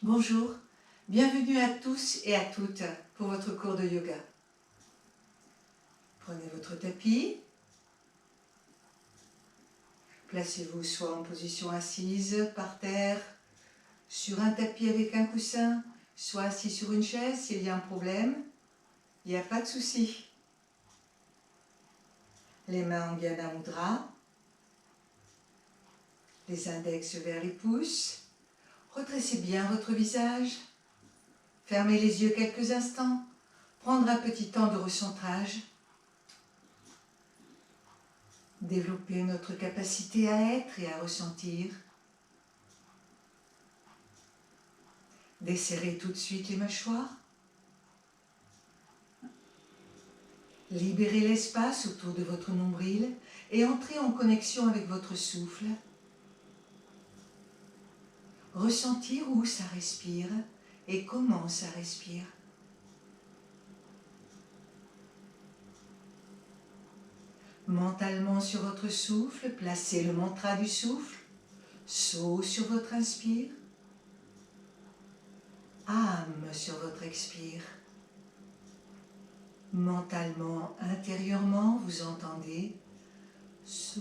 Bonjour, bienvenue à tous et à toutes pour votre cours de yoga. Prenez votre tapis, placez-vous soit en position assise, par terre, sur un tapis avec un coussin, soit assis sur une chaise. S'il y a un problème, il n'y a pas de souci. Les mains en Gyan Mudra, les index vers les pouces, redressez bien votre visage, fermez les yeux quelques instants, prendre un petit temps de recentrage, développer notre capacité à être et à ressentir, desserrez tout de suite les mâchoires, libérez l'espace autour de votre nombril et entrez en connexion avec votre souffle. Ressentir où ça respire et comment ça respire. Mentalement sur votre souffle, placez le mantra du souffle. So sur votre inspire. Âme sur votre expire. Mentalement, intérieurement, vous entendez So.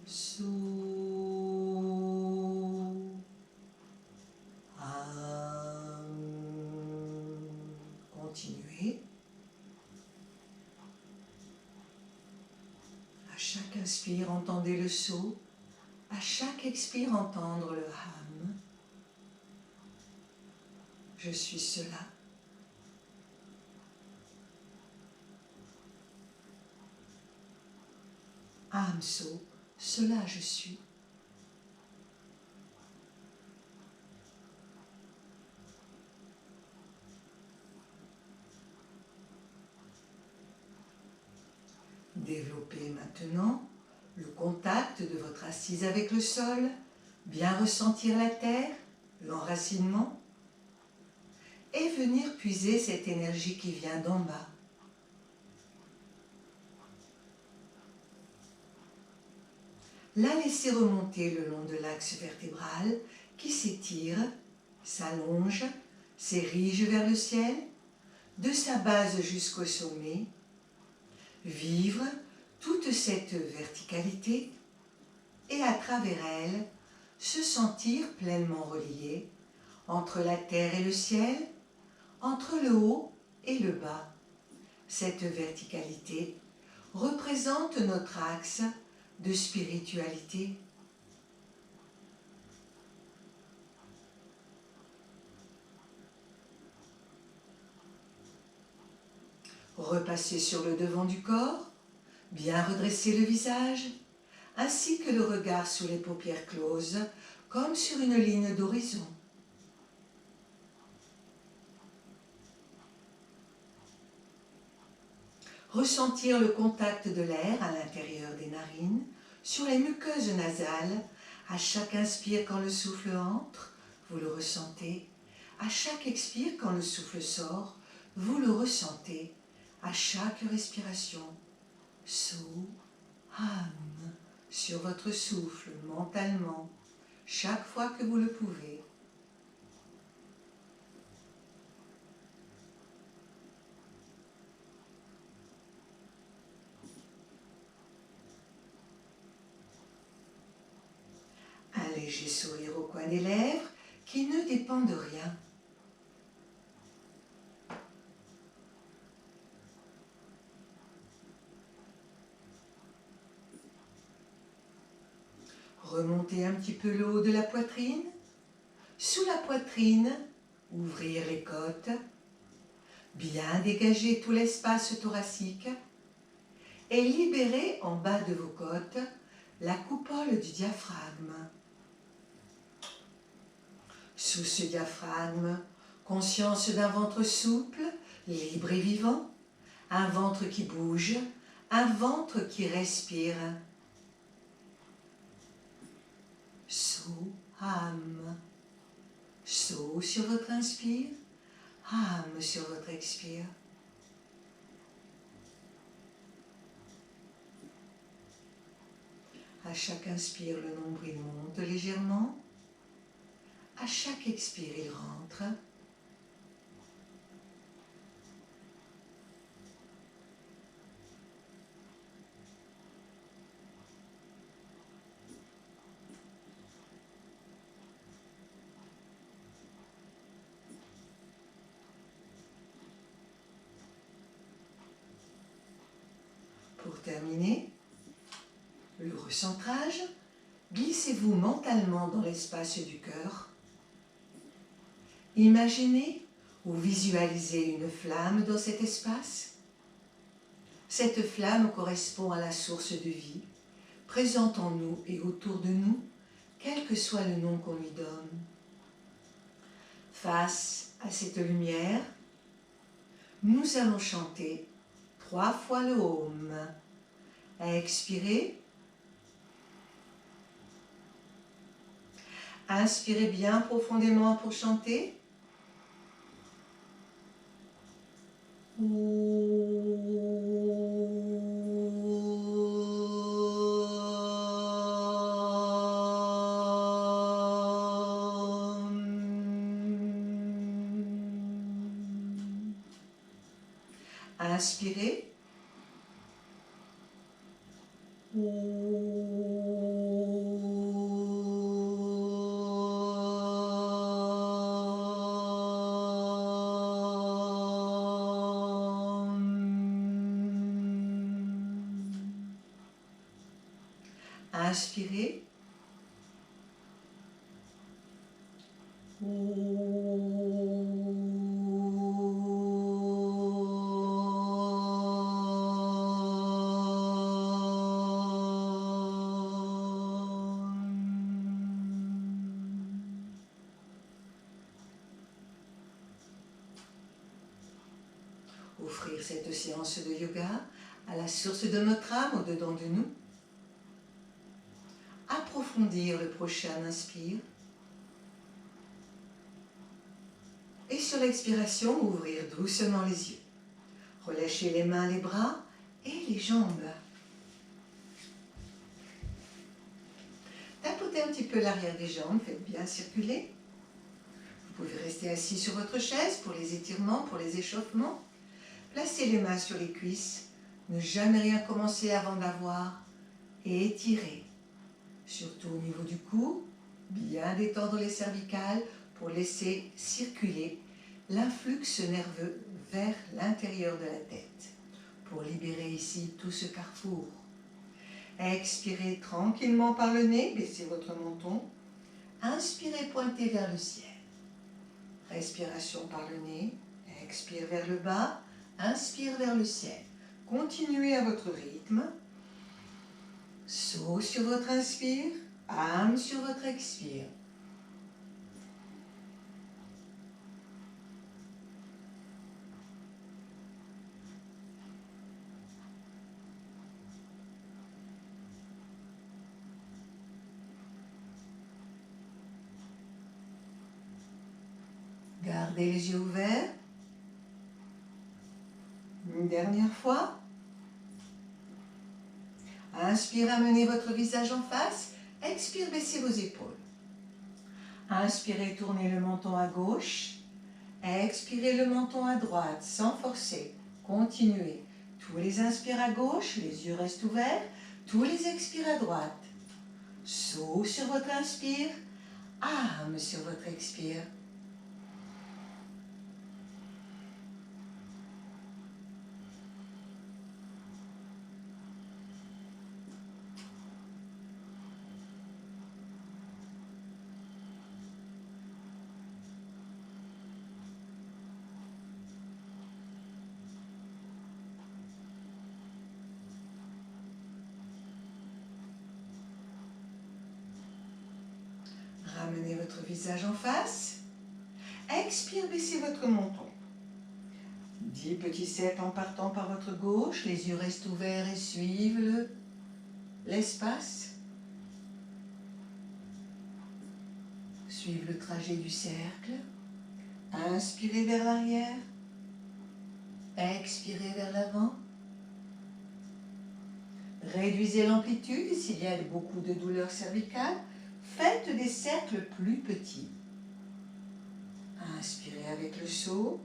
So. Continuez. À chaque inspire, entendez le So. À chaque expire, entendre le Ham. Je suis cela. Ham So, cela je suis. Développez maintenant le contact de votre assise avec le sol, bien ressentir la terre, l'enracinement, et venir puiser cette énergie qui vient d'en bas. La laisser remonter le long de l'axe vertébral qui s'étire, s'allonge, s'érige vers le ciel, de sa base jusqu'au sommet. Vivre toute cette verticalité et à travers elle, se sentir pleinement relié entre la terre et le ciel, entre le haut et le bas. Cette verticalité représente notre axe de spiritualité. Repassez sur le devant du corps, bien redresser le visage, ainsi que le regard sous les paupières closes, comme sur une ligne d'horizon. Ressentir le contact de l'air à l'intérieur des narines, sur les muqueuses nasales. À chaque inspire, quand le souffle entre, vous le ressentez. À chaque expire, quand le souffle sort, vous le ressentez. À chaque respiration, So, Ham, sur votre souffle, mentalement, chaque fois que vous le pouvez. Un léger sourire au coin des lèvres qui ne dépend de rien. Remontez un petit peu le haut de la poitrine. Sous la poitrine, ouvrir les côtes. Bien dégager tout l'espace thoracique. Et libérer en bas de vos côtes la coupole du diaphragme. Sous ce diaphragme, conscience d'un ventre souple, libre et vivant, un ventre qui bouge, un ventre qui respire. So, Ham. So sur votre inspire, Ham sur votre expire. À chaque inspire, le nombril monte légèrement. À chaque expire, il rentre. Pour terminer, le recentrage, glissez-vous mentalement dans l'espace du cœur. Imaginez ou visualisez une flamme dans cet espace. Cette flamme correspond à la source de vie, présente en nous et autour de nous, quel que soit le nom qu'on lui donne. Face à cette lumière, nous allons chanter 3 fois le Om. Expirez. Inspirez bien profondément pour chanter. Inspirez. Inspirez. Offrir cette séance de yoga à la source de notre âme au-dedans de nous. Approfondir le prochain inspire. Et sur l'expiration, ouvrir doucement les yeux. Relâchez les mains, les bras et les jambes. Tapotez un petit peu l'arrière des jambes, faites bien circuler. Vous pouvez rester assis sur votre chaise pour les étirements, pour les échauffements. Placez les mains sur les cuisses, ne jamais rien commencer avant d'avoir et étirez. Surtout au niveau du cou, bien détendre les cervicales pour laisser circuler l'influx nerveux vers l'intérieur de la tête, pour libérer ici tout ce carrefour. Expirez tranquillement par le nez, baissez votre menton. Inspirez, pointez vers le ciel. Respiration par le nez, expire vers le bas, inspire vers le ciel. Continuez à votre rythme. Saut sur votre inspire, âme sur votre expire. Gardez les yeux ouverts. Une dernière fois. Inspire, amenez votre visage en face. Expire, baissez vos épaules. Inspirez, tournez le menton à gauche. Expirez le menton à droite, sans forcer. Continuez. Tous les inspires à gauche, les yeux restent ouverts. Tous les expires à droite. Saut sur votre inspire. Âme sur votre expire. Ramenez votre visage en face. Expire, baissez votre menton. 10 petits cercles en partant par votre gauche. Les yeux restent ouverts et suivent l'espace. Suivez le trajet du cercle. Inspirez vers l'arrière. Expirez vers l'avant. Réduisez l'amplitude et s'il y a beaucoup de douleurs cervicales, faites des cercles plus petits. Inspirez avec le saut,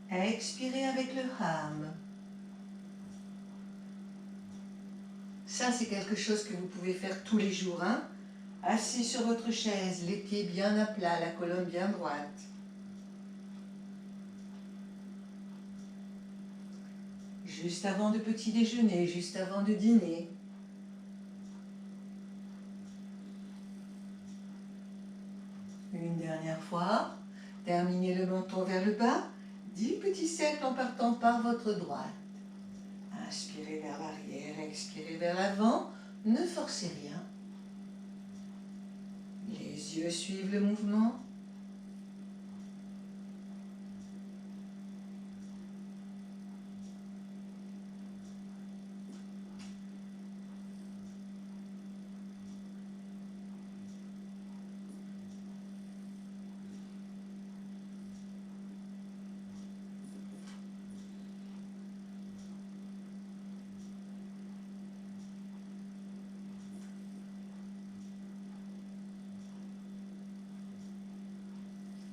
expirez avec le hum. Ça, c'est quelque chose que vous pouvez faire tous les jours, hein? Assis sur votre chaise, les pieds bien à plat, la colonne bien droite. Juste avant de petit déjeuner, juste avant de dîner. Une dernière fois, terminez le menton vers le bas, 10 petits cercles en partant par votre droite. Inspirez vers l'arrière, expirez vers l'avant, ne forcez rien. Les yeux suivent le mouvement.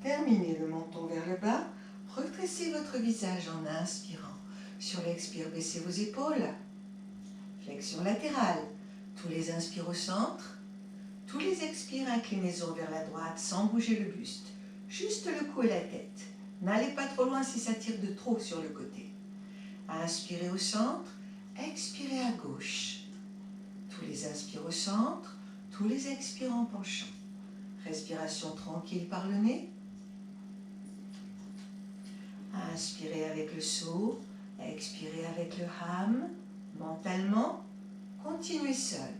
Terminez le menton vers le bas, redressez votre visage en inspirant. Sur l'expire, baissez vos épaules. Flexion latérale. Tous les inspires au centre. Tous les expires, inclinaison vers la droite sans bouger le buste. Juste le cou et la tête. N'allez pas trop loin si ça tire de trop sur le côté. Inspirez au centre, expirez à gauche. Tous les inspires au centre, tous les expires en penchant. Respiration tranquille par le nez. Inspirez avec le saut, expirez avec le hum. Mentalement, continuez seul.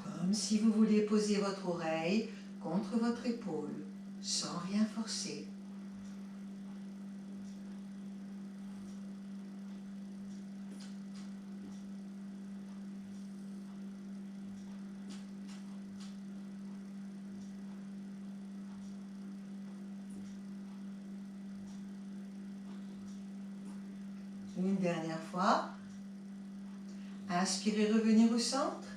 Comme si vous vouliez poser votre oreille contre votre épaule, sans rien forcer. Une dernière fois. Inspirez, revenir au centre.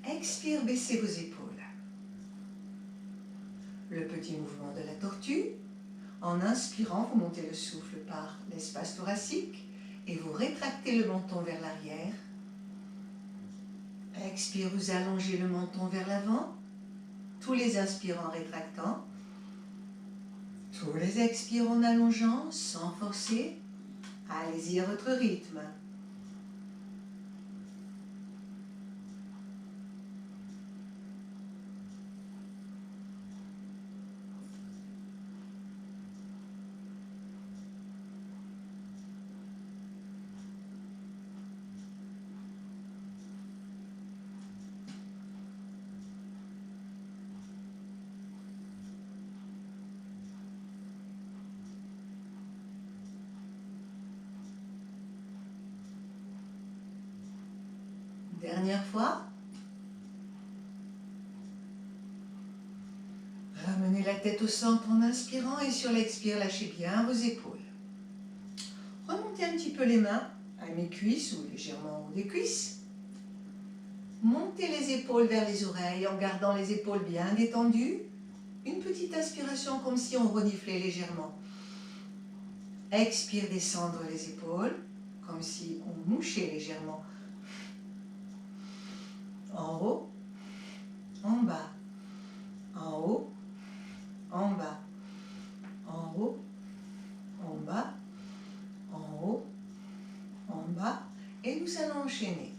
Expire, baissez vos épaules. Le petit mouvement de la tortue. En inspirant, vous montez le souffle par l'espace thoracique et vous rétractez le menton vers l'arrière. Expire, vous allongez le menton vers l'avant. Tous les inspires en rétractant. Tous les expires en allongeant, sans forcer. Allez-y à votre rythme. Dernière fois. Ramenez la tête au centre en inspirant et sur l'expire, lâchez bien vos épaules. Remontez un petit peu les mains à mi-cuisse ou légèrement en haut des cuisses. Montez les épaules vers les oreilles en gardant les épaules bien détendues. Une petite inspiration comme si on reniflait légèrement. Expire, descendre les épaules comme si on mouchait légèrement. En haut, en bas, en haut, en bas, en haut, en bas, en haut, en bas, et nous allons enchaîner.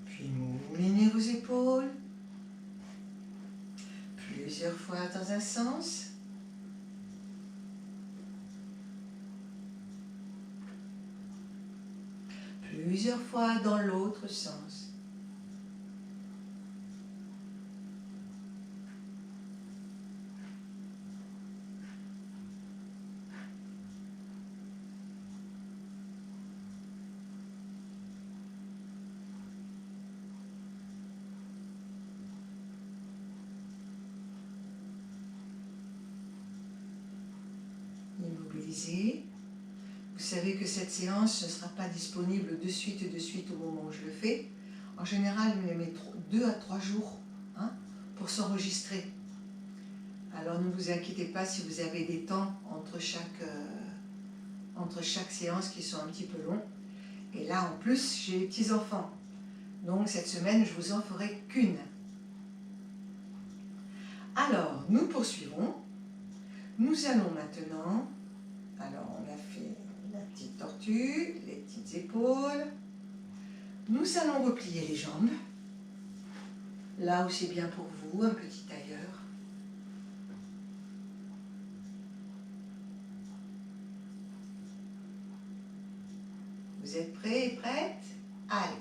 Puis moulinez vos épaules. Plusieurs fois dans un sens. plusieurs fois dans l'autre sens. Immobilisé. Vous savez que cette séance ne sera pas disponible de suite au moment où je le fais. En général, on les met 2 à 3 jours pour s'enregistrer. Alors ne vous inquiétez pas si vous avez des temps entre chaque séance qui sont un petit peu longs. Et là, en plus, j'ai les petits-enfants. Donc cette semaine, je vous en ferai qu'une. Alors, nous poursuivons. Nous allons maintenant, alors on a fait la petite tortue, les petites épaules. Nous allons replier les jambes. Là où c'est bien pour vous, un petit tailleur. Vous êtes prêts et prêtes? Allez.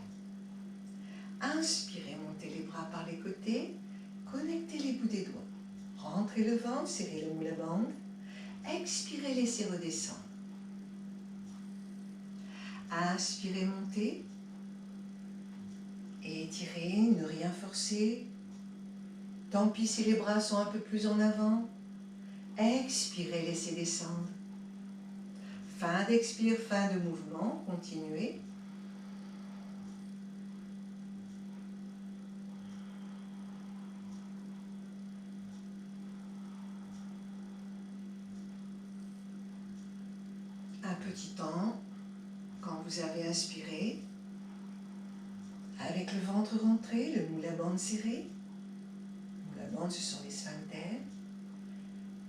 Inspirez, montez les bras par les côtés, connectez les bouts des doigts. Rentrez le ventre, serrez le moule à bande. Expirez, laissez redescendre. Inspirez, montez. Étirez, ne rien forcer. Tant pis si les bras sont un peu plus en avant. Expirez, laissez descendre. Fin d'expire, fin de mouvement, continuez. Un petit temps, quand vous avez inspiré, avec le ventre rentré, le moule à bande serré. Le moule à bande, ce sont les sphincters.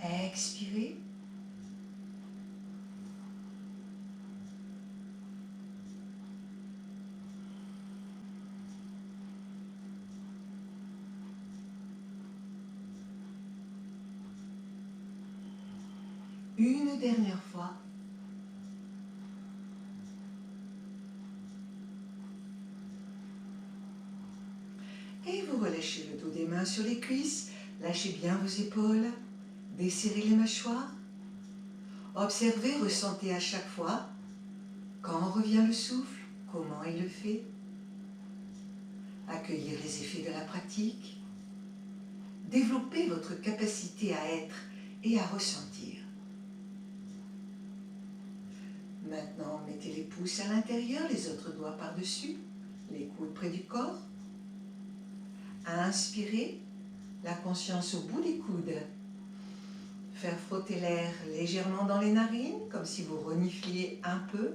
Expirez. Une dernière fois. Et vous relâchez le dos des mains sur les cuisses, lâchez bien vos épaules, desserrez les mâchoires. Observez, ressentez à chaque fois, quand revient le souffle, comment il le fait. Accueillir les effets de la pratique. Développez votre capacité à être et à ressentir. Maintenant, mettez les pouces à l'intérieur, les autres doigts par-dessus, les coudes près du corps. Inspirez, la conscience au bout des coudes. Faire frotter l'air légèrement dans les narines, comme si vous renifliez un peu.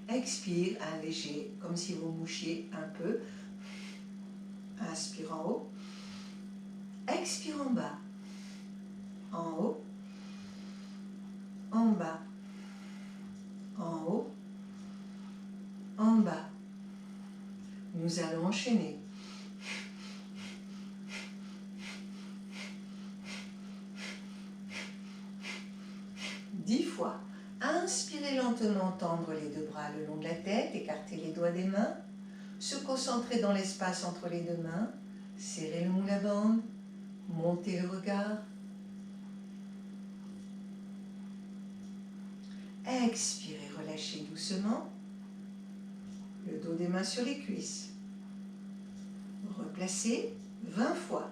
Expire, un léger, comme si vous mouchiez un peu. Inspire en haut. Expire en bas. En haut. En bas. En haut. En bas. Nous allons enchaîner. Fois. Inspirez lentement, tendre les deux bras le long de la tête, écartez les doigts des mains, se concentrer dans l'espace entre les deux mains, serrez le moule à bande, montez le regard. Expirez, relâchez doucement le dos des mains sur les cuisses. Replacez 20 fois.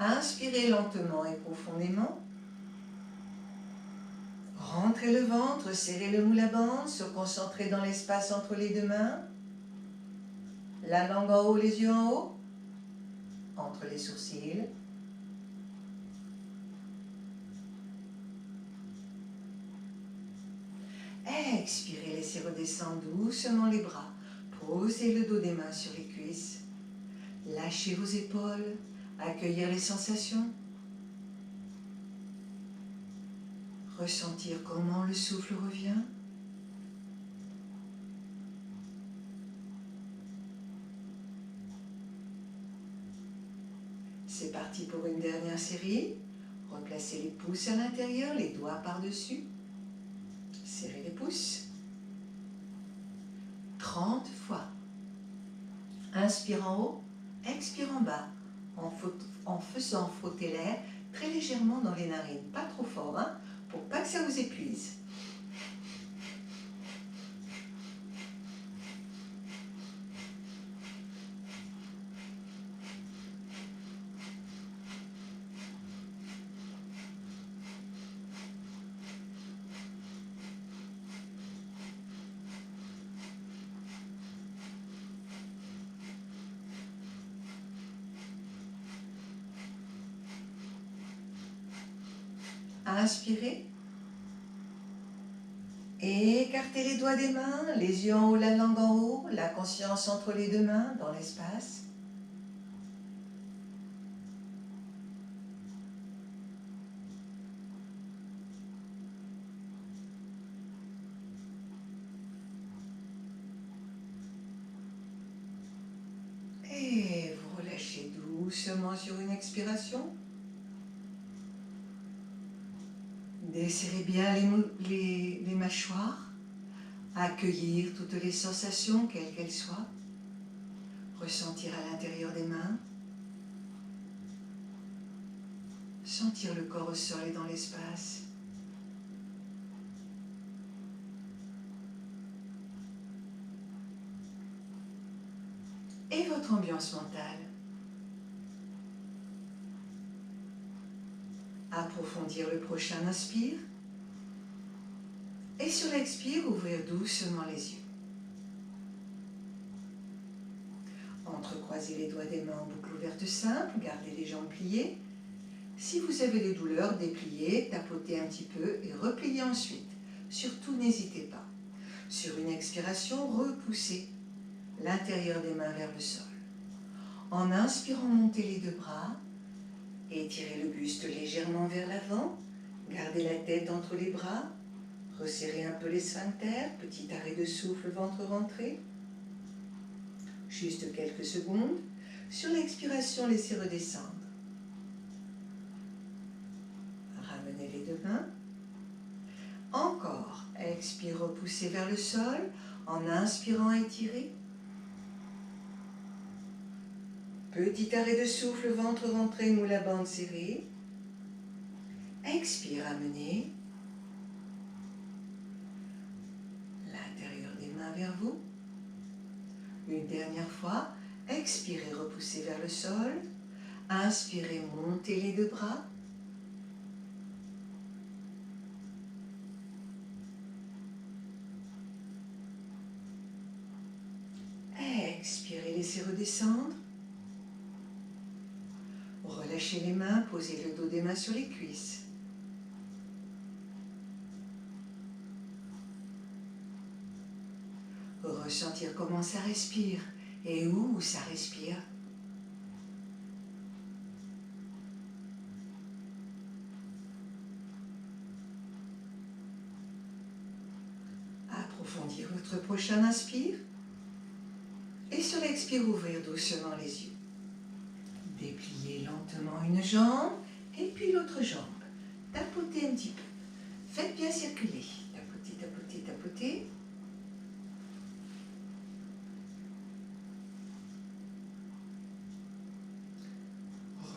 Inspirez lentement et profondément. Rentrez le ventre, serrez le moule à bande, se concentrer dans l'espace entre les deux mains. La langue en haut, les yeux en haut, entre les sourcils. Expirez, laissez redescendre doucement les bras. Posez le dos des mains sur les cuisses. Lâchez vos épaules. Accueillir les sensations. Ressentir comment le souffle revient. C'est parti pour une dernière série. Replacez les pouces à l'intérieur, les doigts par-dessus. Serrez les pouces. 30 fois. Inspire en haut, expire en bas, en faisant frotter l'air très légèrement dans les narines. Pas trop fort, hein, pour pas que ça vous épuise. Inspirez. Écartez les doigts des mains, les yeux en haut, la langue en haut, la conscience entre les deux mains dans l'espace. Et vous relâchez doucement sur une expiration. Desserrez bien les mâchoires, accueillir toutes les sensations, quelles qu'elles soient, ressentir à l'intérieur des mains, sentir le corps au sol et dans l'espace. Et votre ambiance mentale. Approfondir le prochain inspire. Et sur l'expire, ouvrir doucement les yeux. Entrecroisez les doigts des mains en boucle ouverte simple, gardez les jambes pliées. Si vous avez des douleurs, dépliez, tapotez un petit peu et repliez ensuite. Surtout, n'hésitez pas. Sur une expiration, repoussez l'intérieur des mains vers le sol. En inspirant, montez les deux bras. Étirez le buste légèrement vers l'avant. Gardez la tête entre les bras. Resserrez un peu les sphincters. Petit arrêt de souffle, ventre rentré. Juste quelques secondes. Sur l'expiration, laissez redescendre. Ramenez les deux mains. Encore. Expire, repoussez vers le sol. En inspirant, étirez. Petit arrêt de souffle, ventre rentré, moule à bande serrée. Expire, amenez. L'intérieur des mains vers vous. Une dernière fois. Expirez, repoussez vers le sol. Inspirez, montez les deux bras. Expirez, laissez redescendre. Relâchez les mains, posez le dos des mains sur les cuisses. Ressentir comment ça respire et où ça respire. Approfondir votre prochain inspire. Et sur l'expire, ouvrir doucement les yeux. Dépliez lentement une jambe et puis l'autre jambe. Tapotez un petit peu. Faites bien circuler. Tapotez, tapotez, tapotez.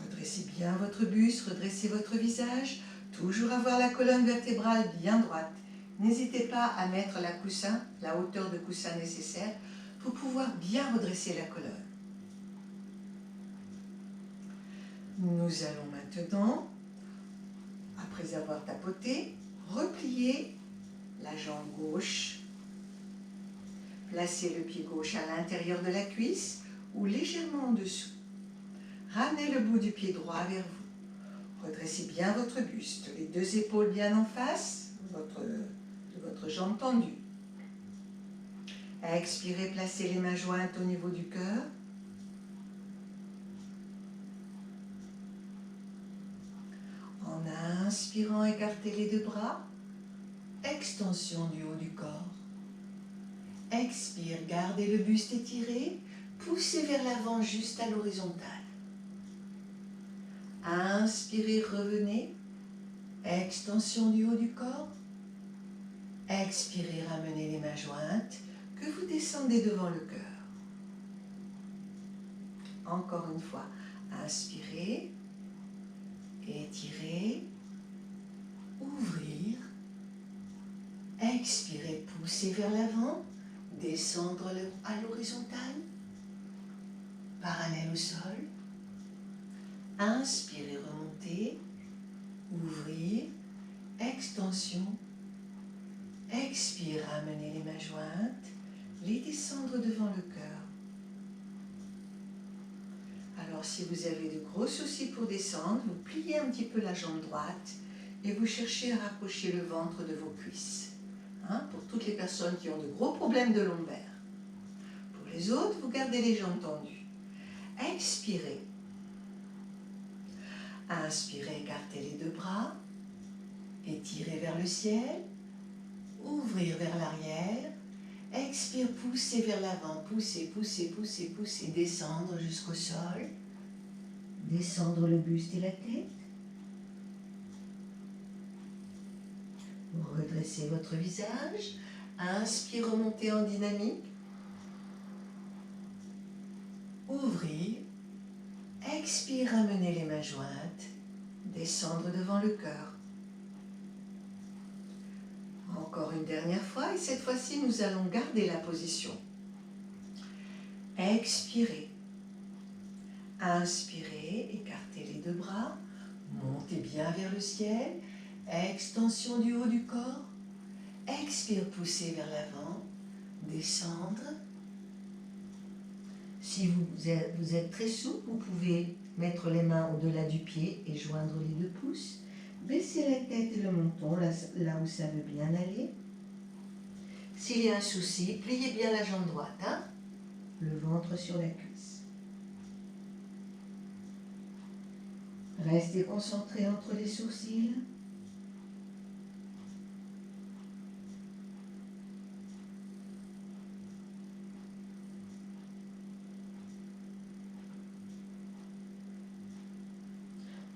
Redressez bien votre buste, redressez votre visage. Toujours avoir la colonne vertébrale bien droite. N'hésitez pas à mettre la hauteur de coussin nécessaire pour pouvoir bien redresser la colonne. Nous allons maintenant, après avoir tapoté, replier la jambe gauche. Placez le pied gauche à l'intérieur de la cuisse ou légèrement en dessous. Ramenez le bout du pied droit vers vous. Redressez bien votre buste, les deux épaules bien en face de votre jambe tendue. Expirez, placez les mains jointes au niveau du cœur. En inspirant, écartez les deux bras. Extension du haut du corps. Expire, gardez le buste étiré. Poussez vers l'avant juste à l'horizontale. Inspirez, revenez. Extension du haut du corps. Expirez, ramenez les mains jointes, que vous descendez devant le cœur. Encore une fois, inspirez, étirez, ouvrir. Expirez, poussez vers l'avant, descendre à l'horizontale, parallèle au sol. Inspirez, remontez, ouvrir, extension. Expire, ramenez les mains jointes, les descendre devant le cœur. Alors si vous avez de gros soucis pour descendre, vous pliez un petit peu la jambe droite et vous cherchez à rapprocher le ventre de vos cuisses. Pour toutes les personnes qui ont de gros problèmes de lombaire. Pour les autres, vous gardez les jambes tendues. Expirez. Inspirez, écartez les deux bras. Étirez vers le ciel. Ouvrir vers l'arrière. Expire, poussez vers l'avant. Poussez, poussez, poussez, poussez. Descendre jusqu'au sol. Descendre le buste et la tête. Redressez votre visage. Inspire, remontez en dynamique. Ouvrir. Expire, ramenez les mains jointes. Descendre devant le cœur. Encore une dernière fois et cette fois-ci nous allons garder la position. Expirez. Inspirez, écartez les deux bras. Montez bien vers le ciel. Extension du haut du corps. Expire, poussez vers l'avant. Descendre. Si vous êtes très souple, vous pouvez mettre les mains au-delà du pied et joindre les deux pouces. Baissez la tête et le menton là où ça veut bien aller. S'il y a un souci, pliez bien la jambe droite. Le ventre sur la cuisse. Restez concentré entre les sourcils.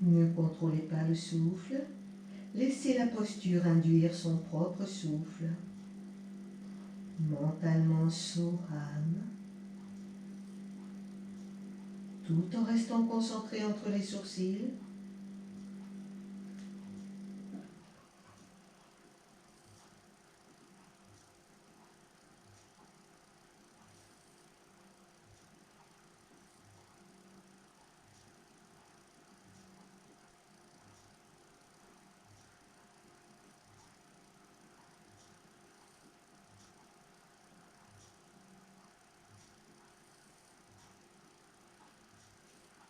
Ne contrôlez pas le souffle. Laissez la posture induire son propre souffle. Mentalement Soham. Tout en restant concentré entre les sourcils.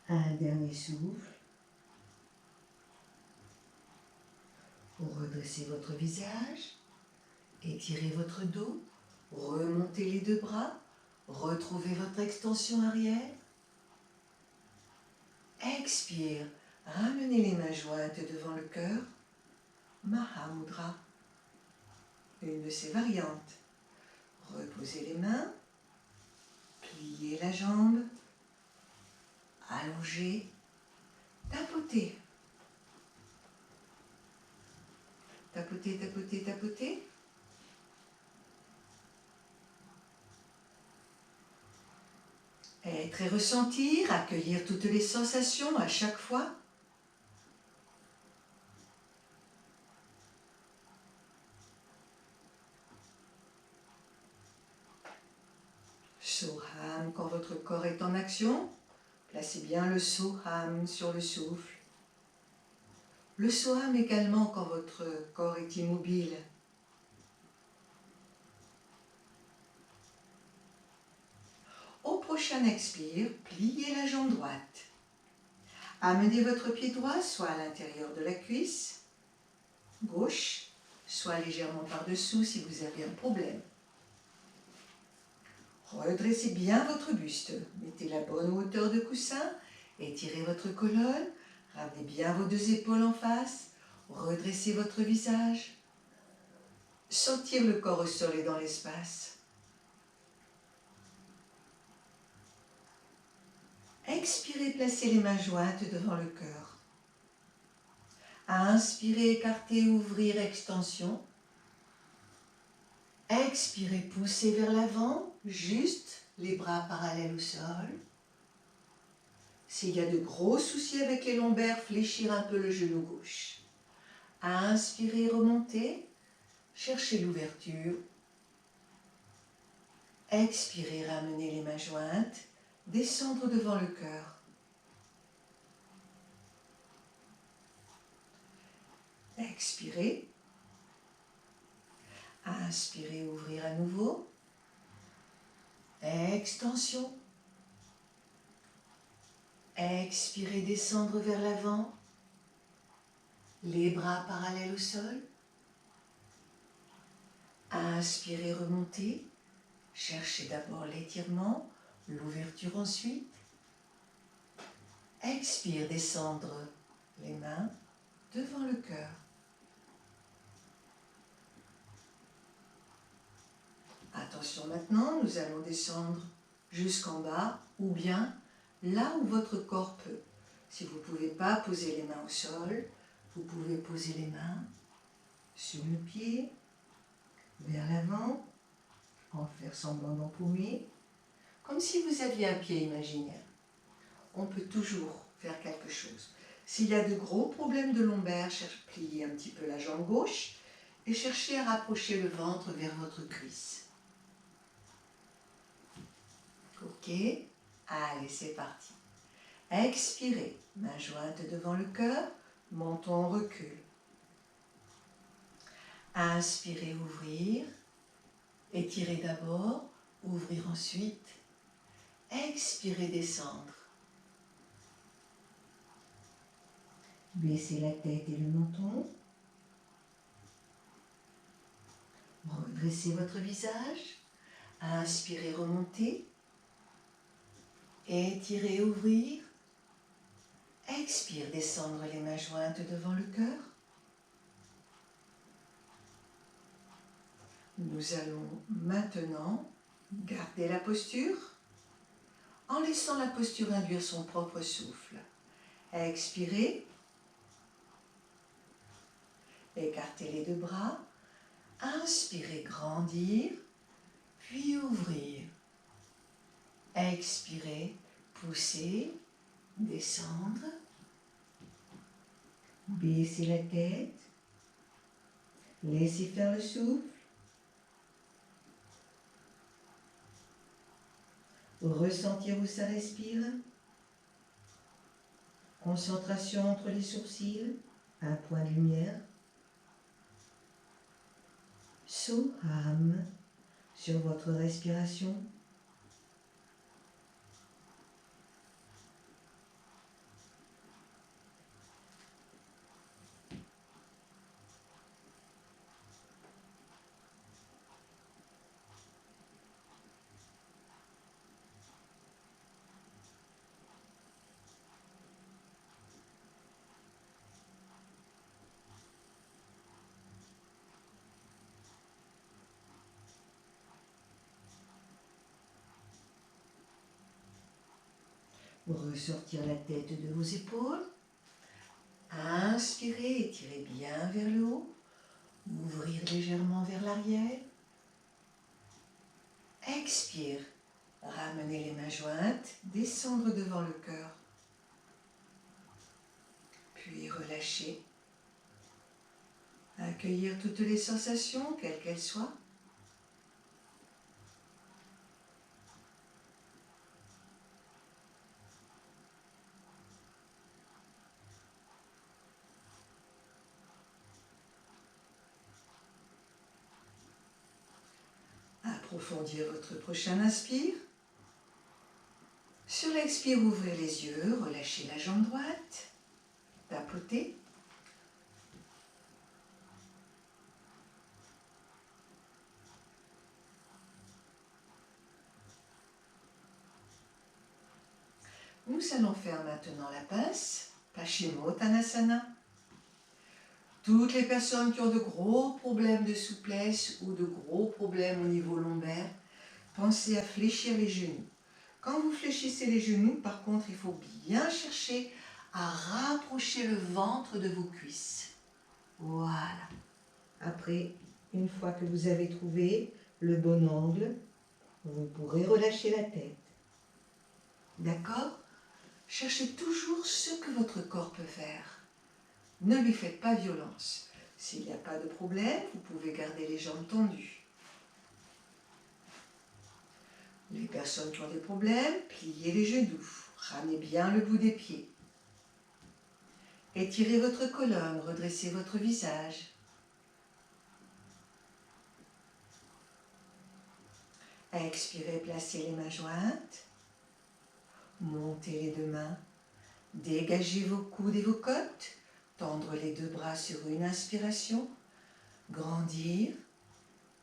Un dernier souffle. Redressez votre visage, étirez votre dos, remontez les deux bras, retrouvez votre extension arrière. Expire, ramenez les mains jointes devant le cœur. Mahamudra, une de ces variantes. Reposez les mains, pliez la jambe, allongez, tapotez. Tapotez, tapotez, tapotez. Être et ressentir, accueillir toutes les sensations à chaque fois. Soham, quand votre corps est en action, placez bien le Soham sur le souffle. Le Soham également quand votre corps est immobile. Au prochain expire, pliez la jambe droite. Amenez votre pied droit soit à l'intérieur de la cuisse gauche, soit légèrement par-dessous si vous avez un problème. Redressez bien votre buste. Mettez la bonne hauteur de coussin. Étirez votre colonne. Ramenez bien vos deux épaules en face. Redressez votre visage. Sentir le corps au sol et dans l'espace. Expirez, placez les mains jointes devant le cœur. Inspirez, écartez, ouvrir, extension. Expirez, poussez vers l'avant, juste les bras parallèles au sol. S'il y a de gros soucis avec les lombaires, fléchir un peu le genou gauche. Inspirez, remontez, cherchez l'ouverture. Expirez, ramenez les mains jointes, descendre devant le cœur. Expirez. Inspirez, ouvrir à nouveau. Extension. Expirez, descendre vers l'avant. Les bras parallèles au sol. Inspirez, remontez. Cherchez d'abord l'étirement, l'ouverture ensuite. Expire, descendre les mains devant le cœur. Attention maintenant, nous allons descendre jusqu'en bas ou bien là où votre corps peut. Si vous ne pouvez pas poser les mains au sol, vous pouvez poser les mains sur le pied, vers l'avant, en faire semblant d'empaumer, comme si vous aviez un pied imaginaire. On peut toujours faire quelque chose. S'il y a de gros problèmes de lombaire, pliez un petit peu la jambe gauche et cherchez à rapprocher le ventre vers votre cuisse. Ok, allez, c'est parti. Expirez, main jointe devant le cœur, menton recule. Inspirez, ouvrir, étirez d'abord, ouvrir ensuite. Expirez, descendre. Baissez la tête et le menton. Redressez votre visage. Inspirez, remontez. Étirez, ouvrir. Expire, descendre les mains jointes devant le cœur. Nous allons maintenant garder la posture en laissant la posture induire son propre souffle. Expirez. Écartez les deux bras. Inspirez, grandir, puis ouvrir. Expirez, pousser, descendre. Baissez la tête. Laissez faire le souffle. Ressentir où ça respire. Concentration entre les sourcils, un point de lumière. Soham sur votre respiration. Ressortir la tête de vos épaules. Inspirez, étirez bien vers le haut. Ouvrir légèrement vers l'arrière. Expire, ramenez les mains jointes, descendre devant le cœur. Puis relâchez. Accueillir toutes les sensations, quelles qu'elles soient. Approfondir votre prochain inspire. Sur l'expire, ouvrez les yeux, relâchez la jambe droite, tapotez. Nous allons faire maintenant la pince, Paschimottanasana. Toutes les personnes qui ont de gros problèmes de souplesse ou de gros problèmes au niveau lombaire, pensez à fléchir les genoux. Quand vous fléchissez les genoux, par contre, il faut bien chercher à rapprocher le ventre de vos cuisses. Voilà. Après, une fois que vous avez trouvé le bon angle, vous pourrez relâcher la tête. D'accord? Cherchez toujours ce que votre corps peut faire. Ne lui faites pas violence. S'il n'y a pas de problème, vous pouvez garder les jambes tendues. Les personnes qui ont des problèmes, pliez les genoux. Ramenez bien le bout des pieds. Étirez votre colonne, redressez votre visage. Expirez, placez les mains jointes. Montez les deux mains. Dégagez vos coudes et vos côtes. Tendre les deux bras sur une inspiration. Grandir.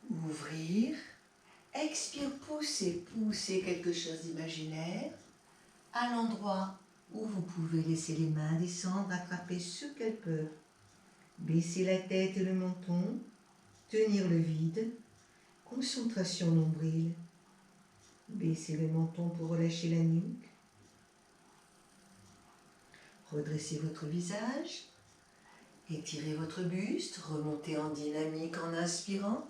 Ouvrir. Expire, poussez, poussez quelque chose d'imaginaire à l'endroit où vous pouvez laisser les mains descendre, attraper ce qu'elles peuvent. Baisser la tête et le menton, tenir le vide, concentration nombril. Baissez le menton pour relâcher la nuque. Redressez votre visage, étirez votre buste, remontez en dynamique en inspirant.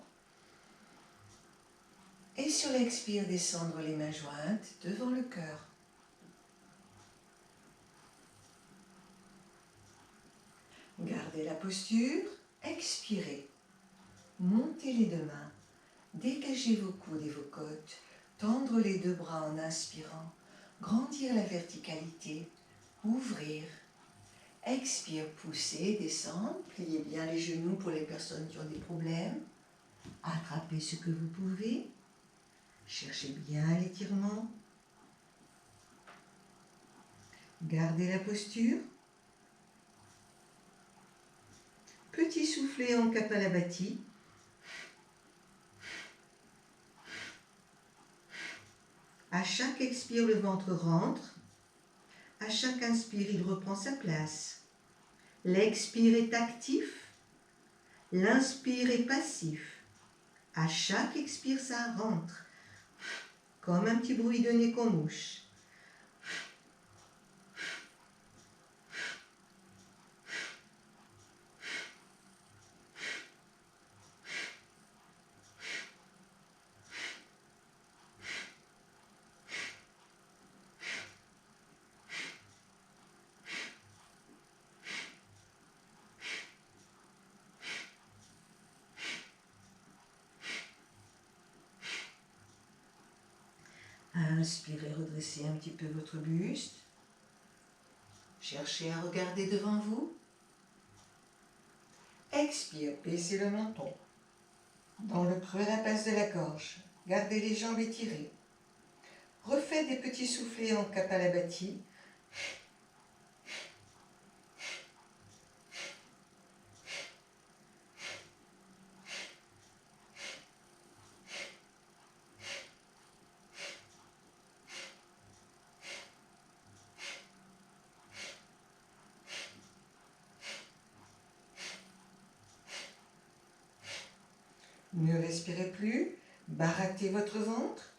Et sur l'expire, descendre les mains jointes devant le cœur. Gardez la posture, expirez. Montez les deux mains, dégagez vos coudes et vos côtes, tendre les deux bras en inspirant, grandir la verticalité, ouvrir. Expire, poussez, descendre, pliez bien les genoux pour les personnes qui ont des problèmes. Attrapez ce que vous pouvez. Cherchez bien l'étirement. Gardez la posture. Petit soufflet en Kapalabhati. À chaque expire, le ventre rentre. À chaque inspire, il reprend sa place. L'expire est actif. L'inspire est passif. À chaque expire, ça rentre. Comme un petit bruit de nez qu'on mouche. Inspirez, redressez un petit peu votre buste. Cherchez à regarder devant vous. Expire, baissez le menton. Dans le creux de la base de la gorge, gardez les jambes étirées. Refaites des petits soufflets en Kapalabhati. Ne respirez plus, barattez votre ventre.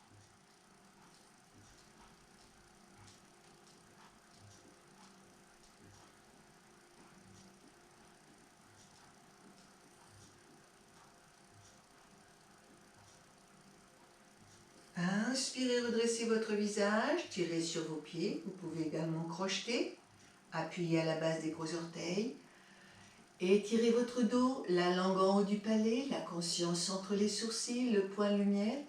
Inspirez, redressez votre visage, tirez sur vos pieds. Vous pouvez également crocheter, appuyez à la base des gros orteils. Étirez votre dos, la langue en haut du palais, la conscience entre les sourcils, le point lumière.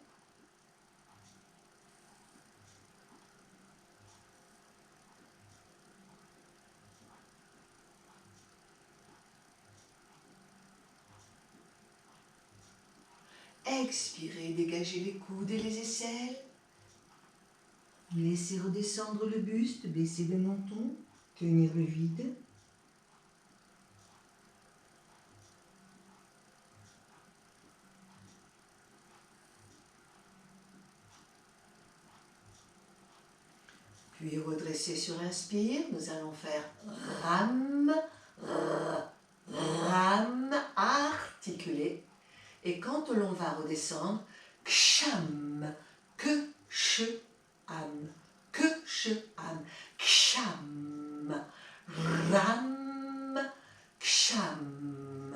Expirez, dégagez les coudes et les aisselles. Laissez redescendre le buste, baissez le menton, tenir le vide. Puis redressez sur l'inspire, nous allons faire ram, ram, articulé. Et quand l'on va redescendre, ksham, que, che, am, que, che, am, ksham, ram, ksham,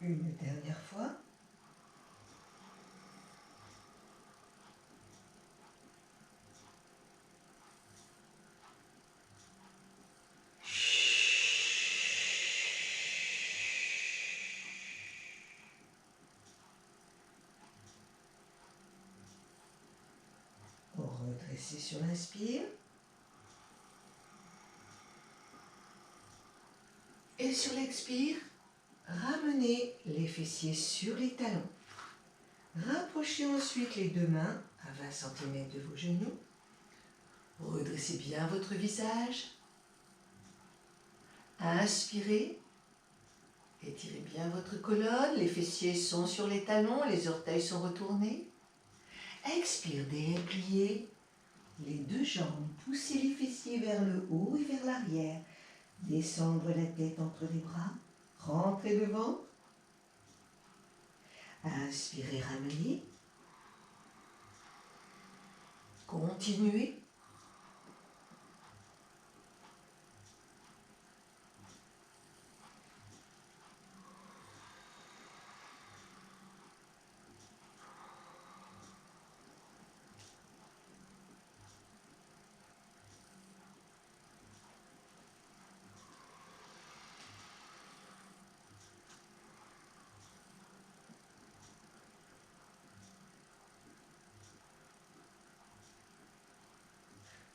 Une dernière fois. Redressez sur l'inspire. Et sur l'expire, ramenez les fessiers sur les talons. Rapprochez ensuite les deux mains à 20 cm de vos genoux. Redressez bien votre visage. Inspirez. Étirez bien votre colonne. Les fessiers sont sur les talons, les orteils sont retournés. Expire, dépliez les deux jambes. Poussez les fessiers vers le haut et vers l'arrière. Descendre la tête entre les bras. Rentrez le ventre. Inspirez, ramenez. Continuez.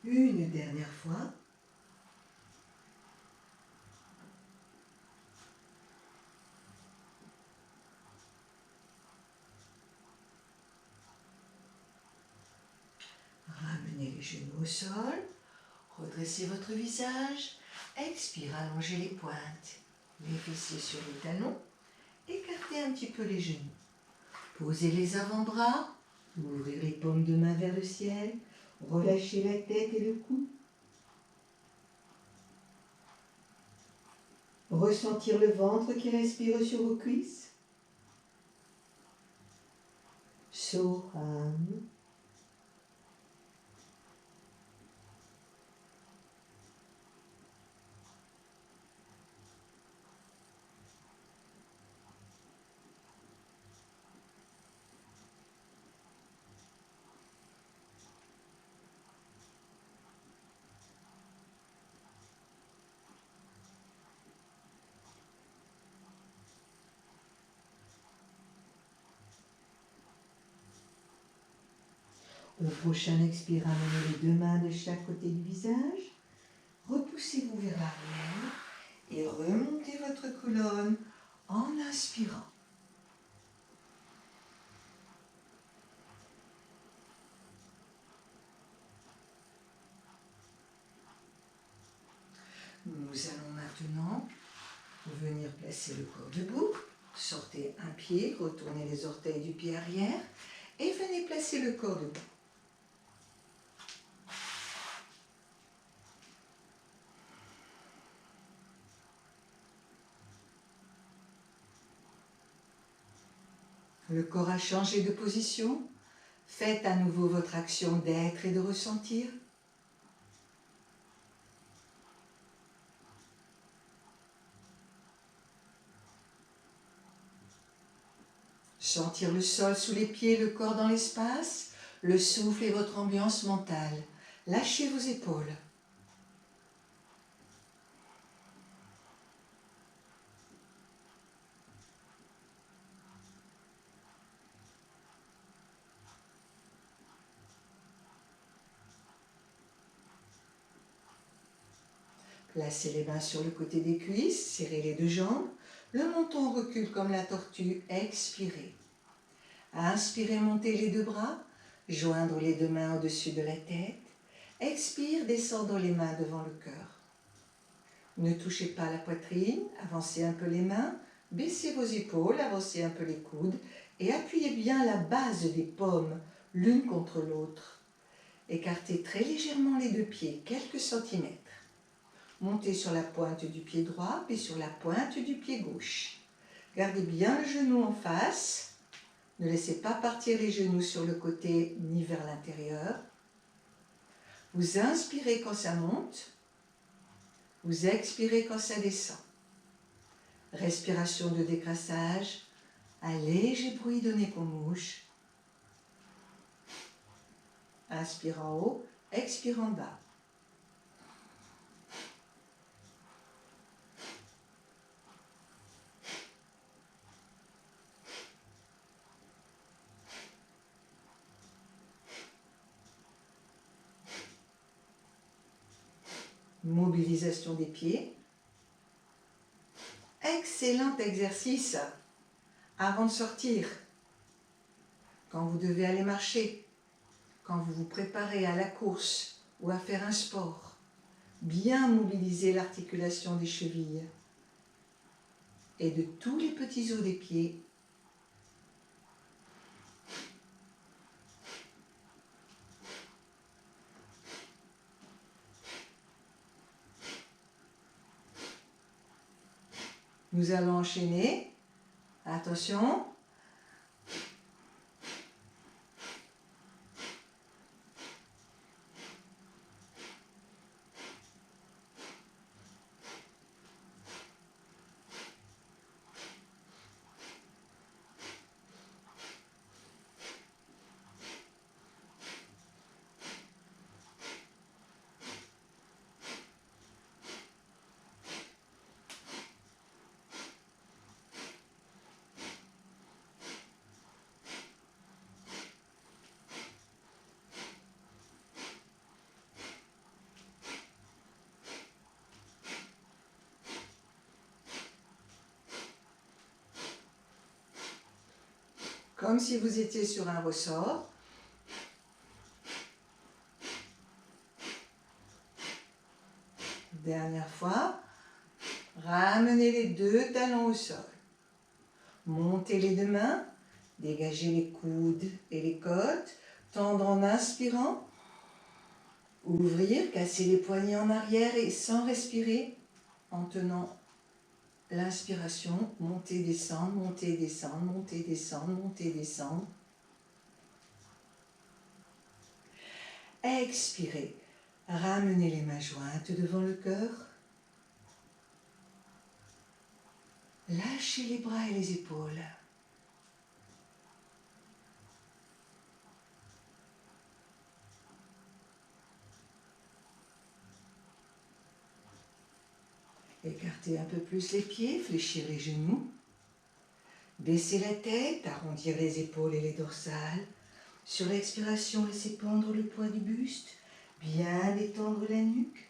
Une dernière fois. Ramenez les genoux au sol. Redressez votre visage. Expire, allongez les pointes. Les fessiers sur les talons. Écartez un petit peu les genoux. Posez les avant-bras. Ouvrez les paumes de main vers le ciel. Relâchez la tête et le cou. Ressentir le ventre qui respire sur vos cuisses. Soham. Au prochain expire, amenez les deux mains de chaque côté du visage. Repoussez-vous vers l'arrière et remontez votre colonne en inspirant. Nous allons maintenant venir placer le corps debout. Sortez un pied, retournez les orteils du pied arrière et venez placer le corps debout. Le corps a changé de position. Faites à nouveau votre action d'être et de ressentir. Sentir le sol sous les pieds, le corps dans l'espace, le souffle et votre ambiance mentale. Lâchez vos épaules. Placez les mains sur le côté des cuisses, serrez les deux jambes. Le menton recule comme la tortue, expirez. Inspirez, montez les deux bras, joindre les deux mains au-dessus de la tête. Expire, descendre les mains devant le cœur. Ne touchez pas la poitrine, avancez un peu les mains, baissez vos épaules, avancez un peu les coudes et appuyez bien la base des paumes l'une contre l'autre. Écartez très légèrement les deux pieds, quelques centimètres. Montez sur la pointe du pied droit puis sur la pointe du pied gauche. Gardez bien le genou en face. Ne laissez pas partir les genoux sur le côté ni vers l'intérieur. Vous inspirez quand ça monte. Vous expirez quand ça descend. Respiration de décrassage, un léger bruit de nez qu'on mouche. Inspire en haut, expire en bas. Mobilisation des pieds. Excellent exercice avant de sortir, quand vous devez aller marcher, quand vous vous préparez à la course ou à faire un sport. Bien mobiliser l'articulation des chevilles et de tous les petits os des pieds. Nous allons enchaîner. Attention. Comme si vous étiez sur un ressort. Dernière fois. Ramenez les deux talons au sol. Montez les deux mains. Dégagez les coudes et les côtes. Tendre en inspirant. Ouvrir, casser les poignets en arrière et sans respirer, en tenant l'inspiration, monter, descendre, monter, descendre, monter, descendre, monter, descendre. Expirez, ramenez les mains jointes devant le cœur. Lâchez les bras et les épaules. Écartez un peu plus les pieds, fléchir les genoux. Baissez la tête, arrondir les épaules et les dorsales. Sur l'expiration, laissez pendre le poids du buste, bien détendre la nuque.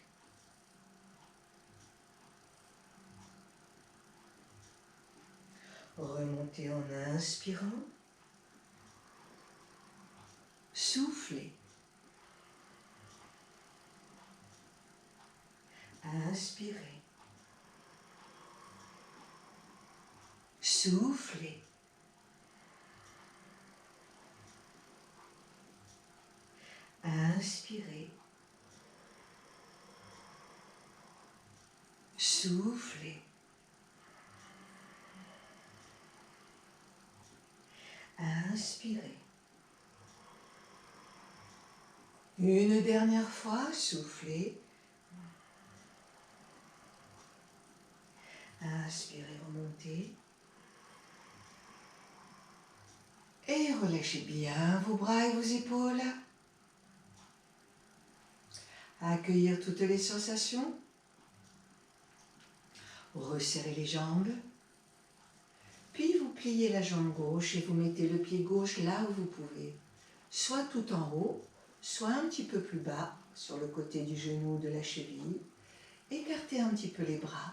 Remontez en inspirant. Soufflez. Inspirez. Soufflez. Inspirez. Soufflez. Inspirez. Une dernière fois, soufflez. Inspirez, remontez. Et relâchez bien vos bras et vos épaules. Accueillir toutes les sensations. Resserrez les jambes. Puis vous pliez la jambe gauche et vous mettez le pied gauche là où vous pouvez. Soit tout en haut, soit un petit peu plus bas, sur le côté du genou ou de la cheville. Écartez un petit peu les bras.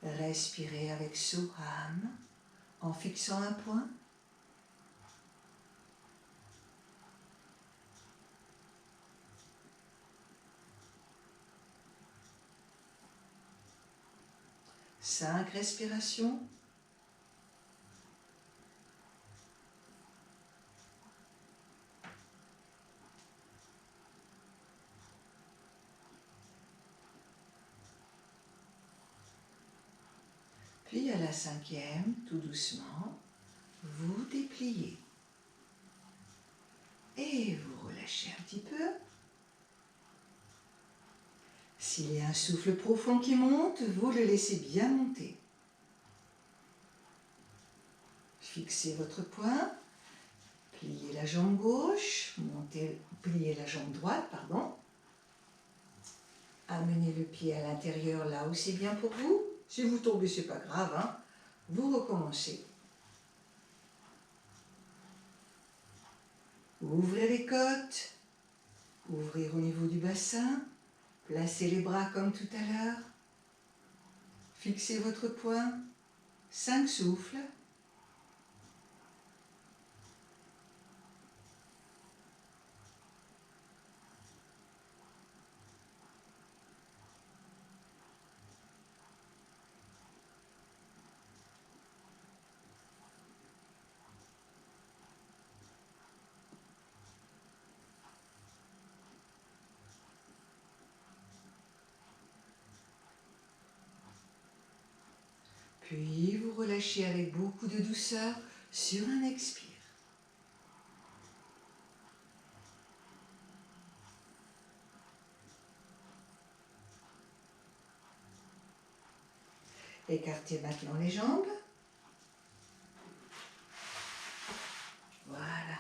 Respirez avec Soham en fixant un point. Cinq respirations. Puis à la cinquième, tout doucement, vous dépliez. Et vous relâchez un petit peu. S'il y a un souffle profond qui monte, vous le laissez bien monter. Fixez votre poing, pliez la jambe gauche, pliez la jambe droite, pardon. Amenez le pied à l'intérieur là où c'est bien pour vous. Si vous tombez, c'est pas grave, hein. Vous recommencez. Ouvrez les côtes, ouvrir au niveau du bassin, placez les bras comme tout à l'heure. Fixez votre poing, 5 souffles. Puis vous relâchez avec beaucoup de douceur sur un expire. Écartez maintenant les jambes. Voilà.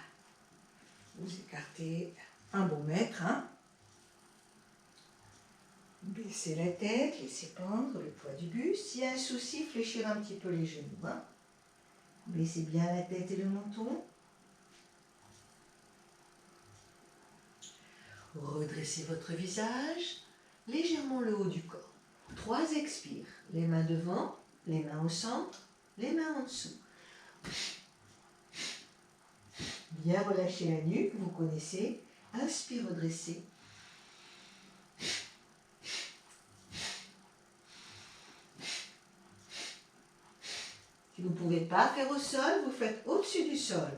Vous écartez un bon mètre, hein. Baissez la tête, laissez pendre le poids du buste. S'il y a un souci, fléchir un petit peu les genoux, hein. Baissez bien la tête et le menton. Redressez votre visage, légèrement le haut du corps. 3 expires. Les mains devant, les mains au centre, les mains en dessous. Bien relâcher la nuque, vous connaissez. Inspire, redressez. Si vous ne pouvez pas faire au sol, vous faites au-dessus du sol.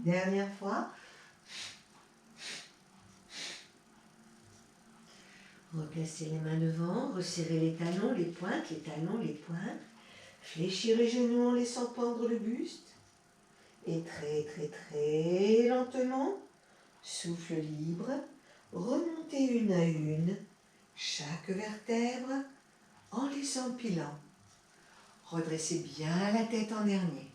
Dernière fois. Replacez les mains devant, resserrez les talons, les pointes, les talons, les pointes. Fléchir les genoux en laissant pendre le buste. Et très lentement, souffle libre, remontez une à une chaque vertèbre en les empilant. Redressez bien la tête en dernier.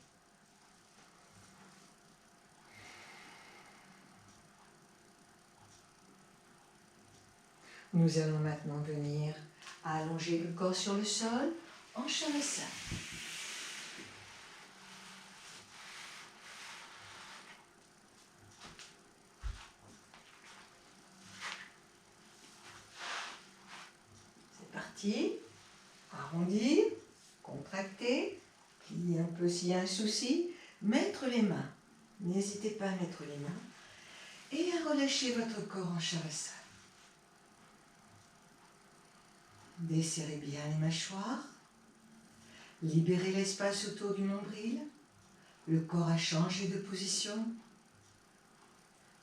Nous allons maintenant venir allonger le corps sur le sol en shavasana. C'est parti. Arrondir, contracter, plier un peu s'il y a un souci, mettre les mains. N'hésitez pas à mettre les mains et à relâcher votre corps en shavasana. Desserrez bien les mâchoires, libérez l'espace autour du nombril, le corps a changé de position.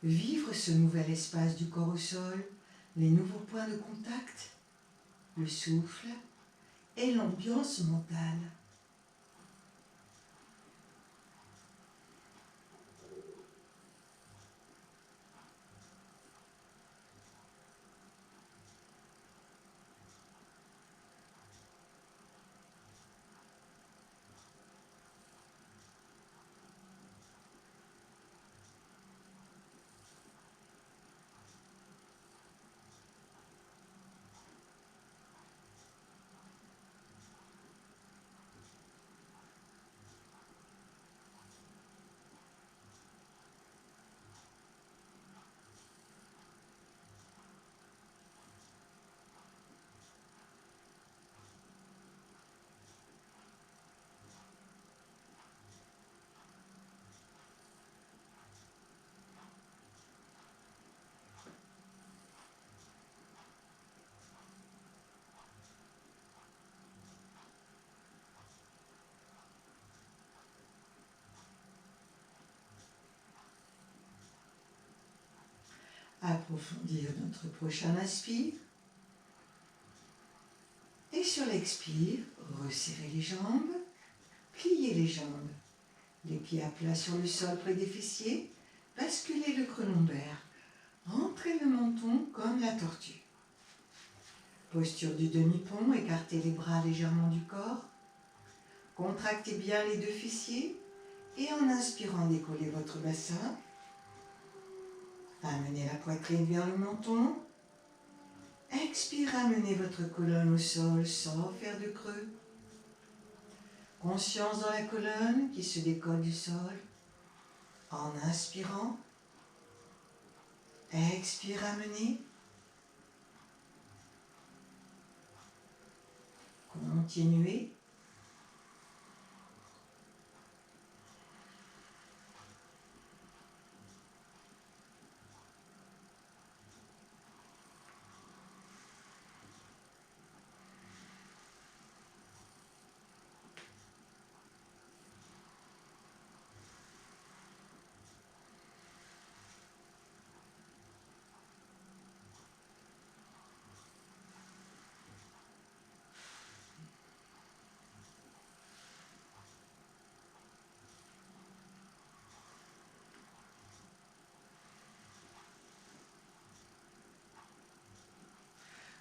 Vivre ce nouvel espace du corps au sol, les nouveaux points de contact, le souffle et l'ambiance mentale. approfondir notre prochain inspire. Et sur l'expire, resserrez les jambes, pliez les jambes. Les pieds à plat sur le sol près des fessiers, basculez le creux lombaire. Rentrez le menton comme la tortue. Posture du demi-pont, écartez les bras légèrement du corps. Contractez bien les deux fessiers et en inspirant, décollez votre bassin. Amenez la poitrine vers le menton. Expire, amenez votre colonne au sol sans faire de creux. Conscience dans la colonne qui se décolle du sol. En inspirant. Expire, amenez. Continuez.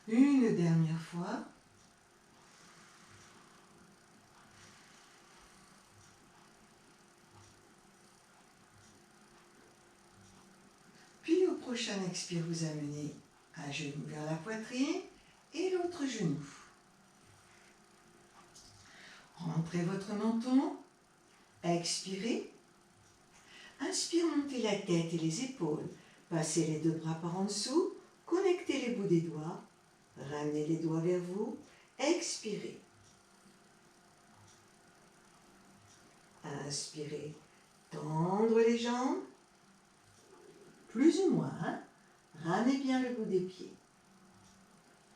Une dernière fois. Puis au prochain expire, vous amenez un genou vers la poitrine et l'autre genou. Rentrez votre menton. Expirez. Inspire, montez la tête et les épaules. Passez les deux bras par en dessous. Connectez les bouts des doigts. Ramenez les doigts vers vous. Expirez. Inspirez. Tendre les jambes. Plus ou moins. Ramenez bien le bout des pieds.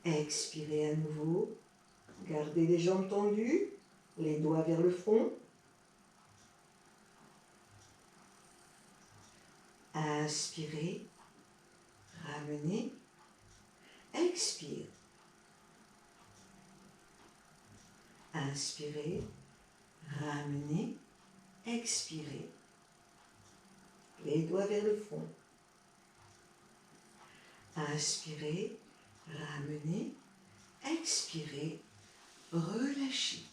Expirez à nouveau. Gardez les jambes tendues. Les doigts vers le front. Inspirez. Ramenez. Expire. Inspirez. Ramenez. Expirez. Les doigts vers le front. Inspirez. Ramenez. Expirez. Relâchez.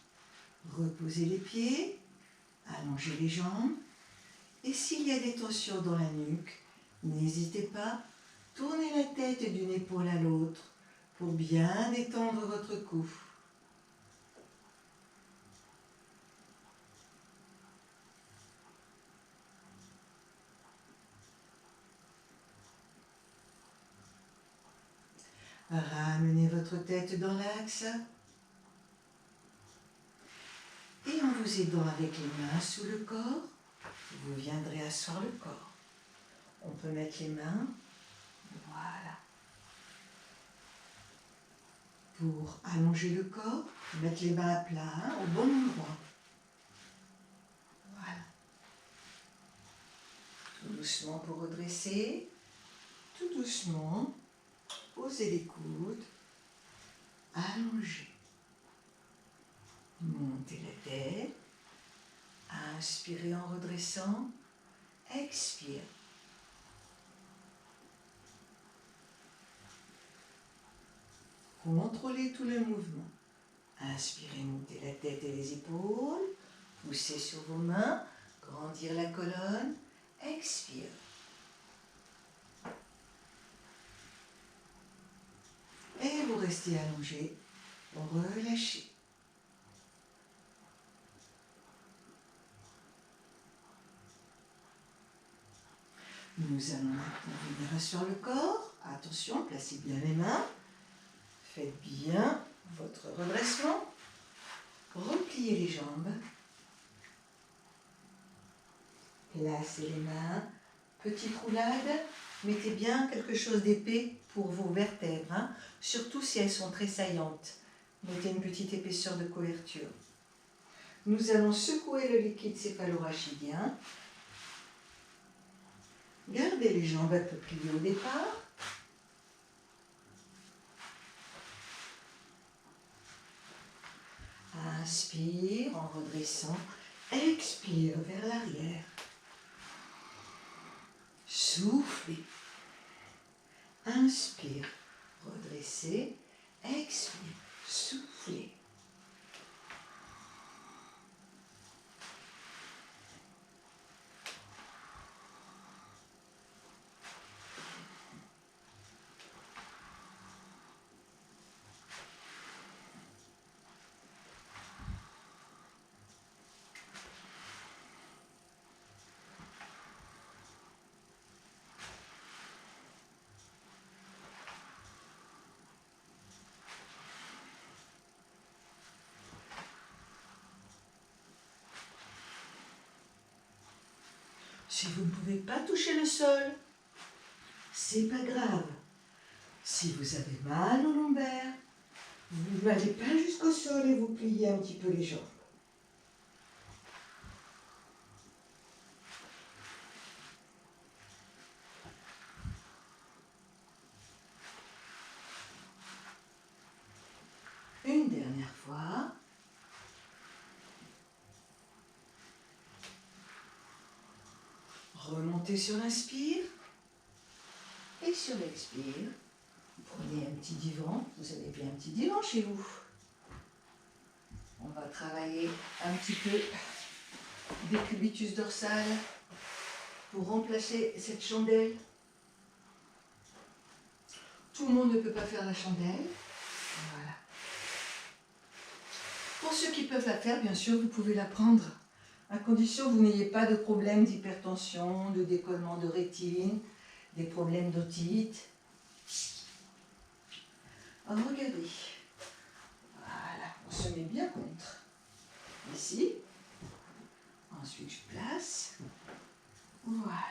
Reposez les pieds. Allongez les jambes. Et s'il y a des tensions dans la nuque, n'hésitez pas, tournez la tête d'une épaule à l'autre pour bien détendre votre cou. Ramenez votre tête dans l'axe. Et en vous aidant avec les mains sous le corps, vous viendrez asseoir le corps. On peut mettre les mains, voilà. Pour allonger le corps, mettre les mains à plat, au bon endroit. Voilà. Tout doucement pour redresser, tout doucement, posez les coudes, allongez. Montez la tête, inspirez en redressant, expire. Contrôlez tout le mouvement. Inspirez, montez la tête et les épaules, poussez sur vos mains, grandir la colonne, expire. Et vous restez allongé, relâchez. Nous allons maintenant venir asseoir le corps. Attention, placez bien les mains. Faites bien votre redressement. Repliez les jambes. Placez les mains. Petite roulade. Mettez bien quelque chose d'épais pour vos vertèbres, hein, surtout si elles sont très saillantes. Mettez une petite épaisseur de couverture. Nous allons secouer le liquide céphalorachidien. Gardez les jambes un peu pliées au départ. Inspire en redressant. Expire vers l'arrière. Soufflez. Inspire, redressez. Expire, soufflez. Si vous ne pouvez pas toucher le sol, c'est pas grave. Si vous avez mal au lombaire, vous n'allez pas jusqu'au sol et vous pliez un petit peu les jambes. Une dernière fois. Remontez sur l'inspire et sur l'expire. Prenez un petit divan. Vous avez bien un petit divan chez vous. On va travailler un petit peu décubitus dorsal pour remplacer cette chandelle. Tout le monde ne peut pas faire la chandelle. Voilà. Pour ceux qui peuvent la faire, bien sûr, vous pouvez la prendre, à condition que vous n'ayez pas de problème d'hypertension, de décollement de rétine, des problèmes d'otite. Alors regardez. Voilà, on se met bien contre. Ici. Ensuite, je place. Voilà.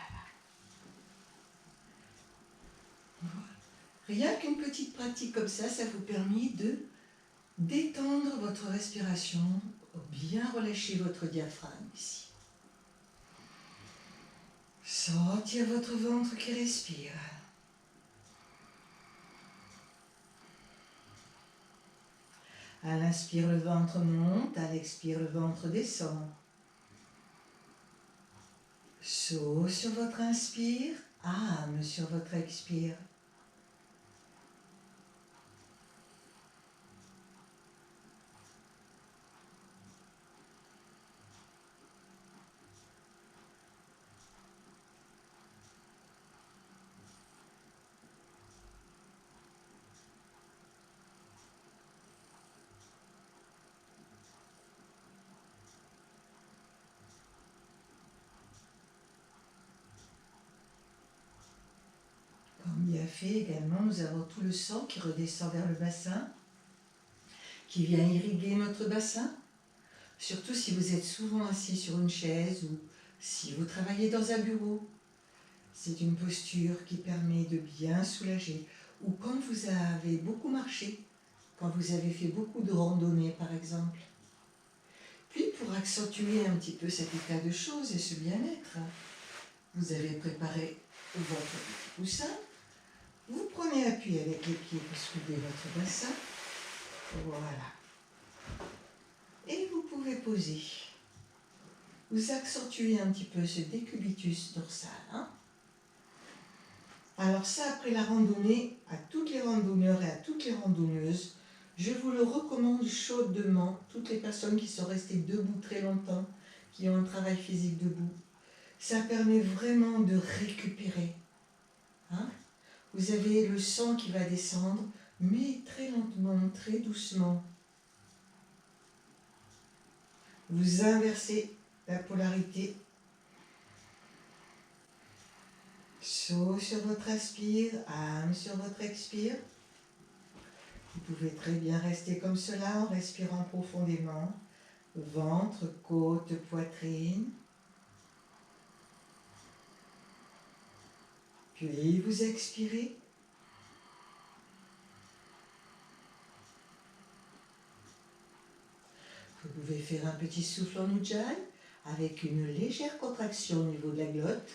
Rien qu'une petite pratique comme ça vous permet de détendre votre respiration, bien relâcher votre diaphragme ici. Sentir votre ventre qui respire. À l'inspire, le ventre monte, à l'expire, le ventre descend. Saut sur votre inspire, âme sur votre expire. Comme bien fait également, nous avons tout le sang qui redescend vers le bassin, qui vient irriguer notre bassin. Surtout si vous êtes souvent assis sur une chaise ou si vous travaillez dans un bureau. C'est une posture qui permet de bien soulager. Ou quand vous avez beaucoup marché, quand vous avez fait beaucoup de randonnées par exemple. Puis pour accentuer un petit peu cet état de choses et ce bien-être, vous avez préparé votre petit coussin. Vous prenez appui avec les pieds pour soulever votre bassin. Voilà. Et vous pouvez poser. Vous accentuez un petit peu ce décubitus dorsal. Alors ça, après la randonnée, à toutes les randonneurs et à toutes les randonneuses, je vous le recommande chaudement, toutes les personnes qui sont restées debout très longtemps, qui ont un travail physique debout. Ça permet vraiment de récupérer. Vous avez le sang qui va descendre, mais très lentement, très doucement. Vous inversez la polarité. Saut sur votre inspire, âme sur votre expire. Vous pouvez très bien rester comme cela en respirant profondément. Ventre, côte, poitrine. Puis vous expirez. Vous pouvez faire un petit souffle en Ujjayi avec une légère contraction au niveau de la glotte.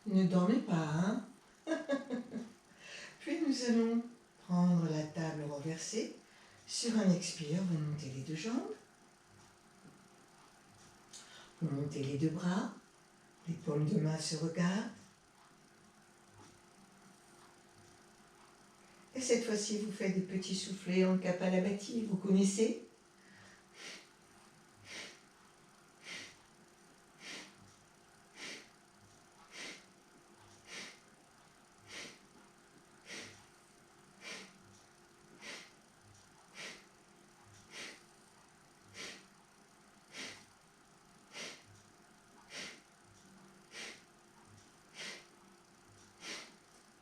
Ne dormez pas, hein? Puis nous allons prendre la table renversée. Sur un expire, vous montez les deux jambes. Vous montez les deux bras. Les paumes de main se regardent. Et cette fois-ci, vous faites des petits soufflets en Kapalabhati. Vous connaissez?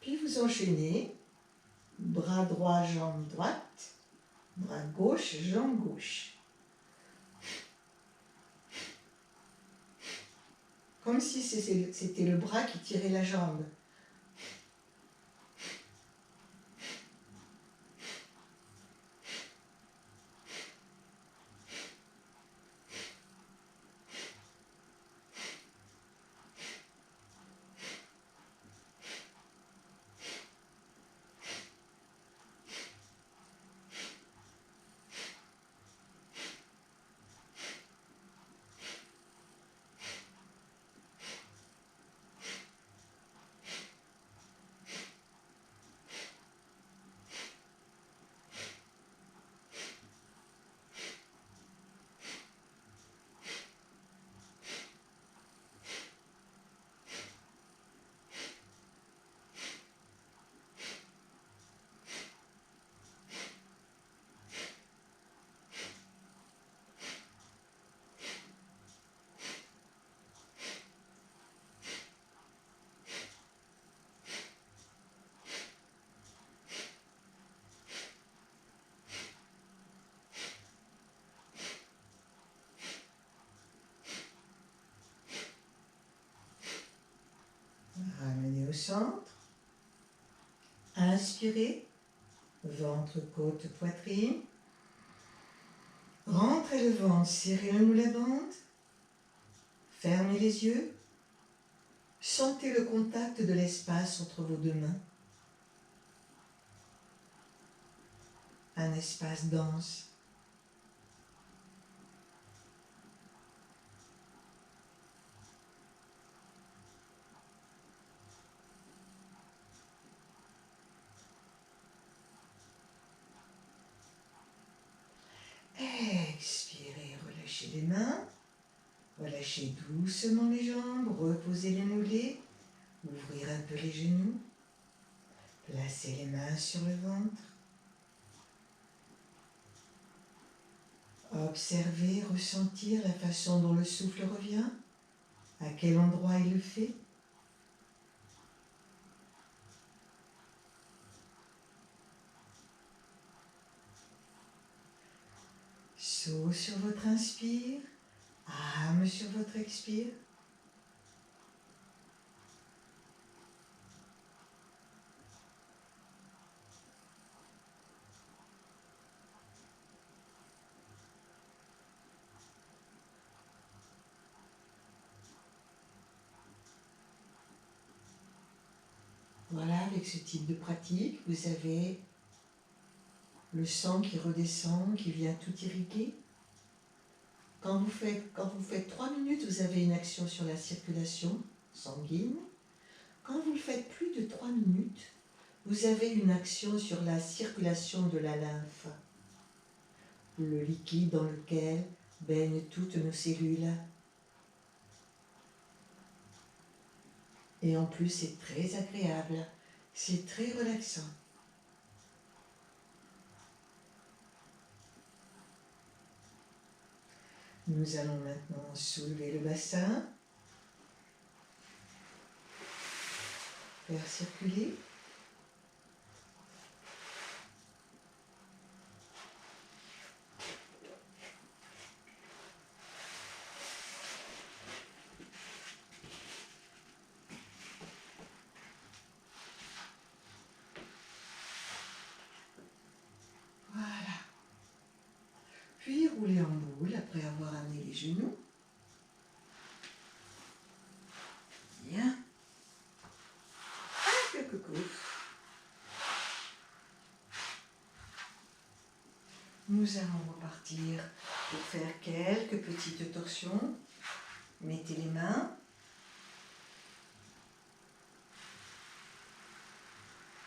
Puis vous enchaînez. Bras droit, jambe droite. Bras gauche, jambe gauche. Comme si c'était le bras qui tirait la jambe. Ramenez au centre. Inspirez. Ventre, côte, poitrine. Rentrez le ventre, serrez le mou la bande. Fermez les yeux. Sentez le contact de l'espace entre vos deux mains. Un espace dense. Expirez, relâchez les mains. Relâchez doucement les jambes, reposez les mollets, ouvrir un peu les genoux. Placez les mains sur le ventre. Observez, ressentir la façon dont le souffle revient, à quel endroit il le fait. Souffle sur votre inspire, âme sur votre expire. Voilà, avec ce type de pratique, vous avez le sang qui redescend, qui vient tout irriguer. Quand vous faites 3 minutes, vous avez une action sur la circulation sanguine. Quand vous le faites plus de 3 minutes, vous avez une action sur la circulation de la lymphe, le liquide dans lequel baignent toutes nos cellules. Et en plus, c'est très agréable, c'est très relaxant. Nous allons maintenant soulever le bassin, faire circuler. Voilà. Puis rouler en boule après avoir amené les genoux. Bien. nous allons repartir pour faire quelques petites torsions. Mettez les mains.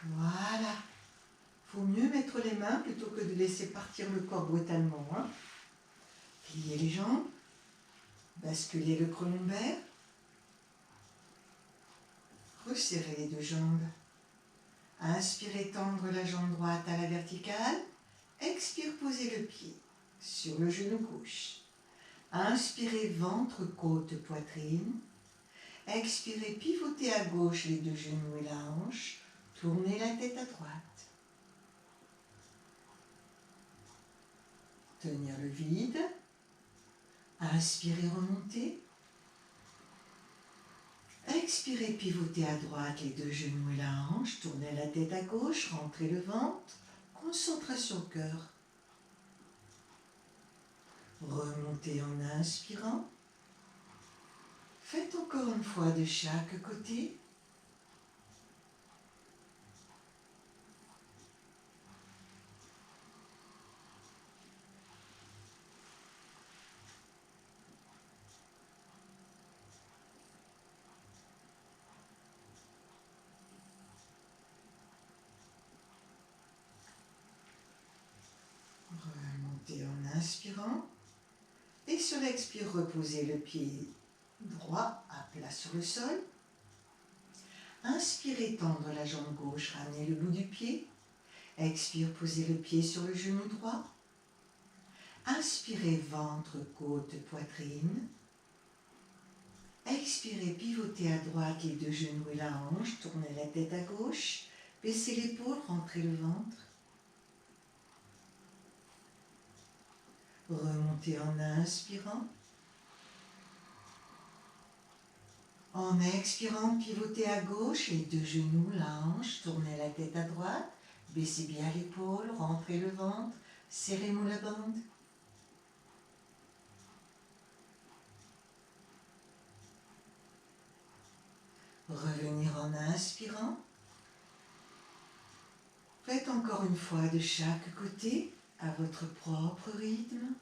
Voilà. Il faut mieux mettre les mains plutôt que de laisser partir le corps brutalement. Hein. Pliez les jambes. Basculez le creux lombaire. Resserrez les deux jambes. Inspirez, tendre la jambe droite à la verticale. Expire, posez le pied sur le genou gauche. Inspirez, ventre, côte, poitrine. Expirez, pivotez à gauche les deux genoux et la hanche. Tournez la tête à droite. Tenir le vide. Inspirez, remontez. Expirez, pivotez à droite les deux genoux et la hanche. Tournez la tête à gauche, rentrez le ventre. Concentration au cœur. Remontez en inspirant. Faites encore une fois de chaque côté. Remontez en inspirant. Et sur l'expire, reposez le pied droit à plat sur le sol. Inspirez, tendre la jambe gauche, ramenez le bout du pied. Expire, posez le pied sur le genou droit. Inspirez, ventre, côte, poitrine. Expirez, pivotez à droite les deux genoux et la hanche. Tournez la tête à gauche. Baissez l'épaule, rentrez le ventre. Remontez en inspirant. En expirant, pivotez à gauche, les deux genoux, la hanche, tournez la tête à droite, baissez bien l'épaule, rentrez le ventre, serrez-moi la bande. Revenir en inspirant. Faites encore une fois de chaque côté, à votre propre rythme.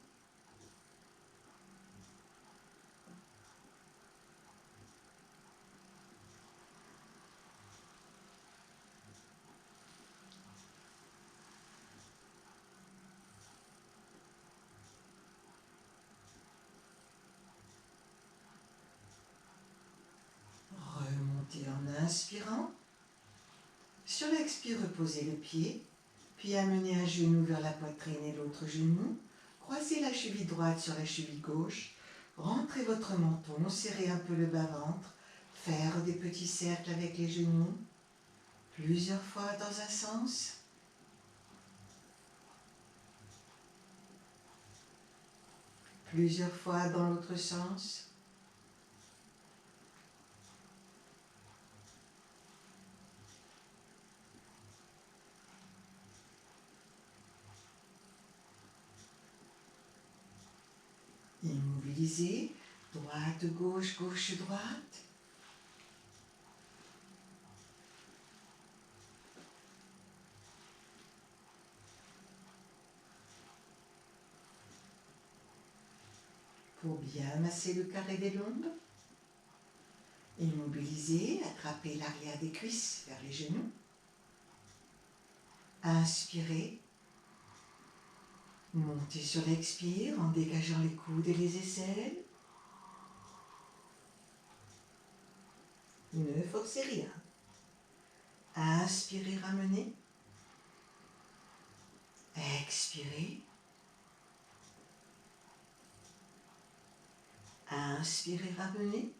Remontez en inspirant. Sur l'expire, reposez le pied, puis amenez un genou vers la poitrine et l'autre genou. Croisez la cheville droite sur la cheville gauche. Rentrez votre menton, serrez un peu le bas-ventre. Faire des petits cercles avec les genoux. Plusieurs fois dans un sens. Plusieurs fois dans l'autre sens. Immobilisez, droite, gauche, gauche, droite. Pour bien masser le carré des lombes. Immobilisez, attrapez l'arrière des cuisses vers les genoux. Inspirez. Montez sur l'expire en dégageant les coudes et les aisselles. Ne forcez rien. Inspirez, ramenez. Expirez. Inspirez, ramenez.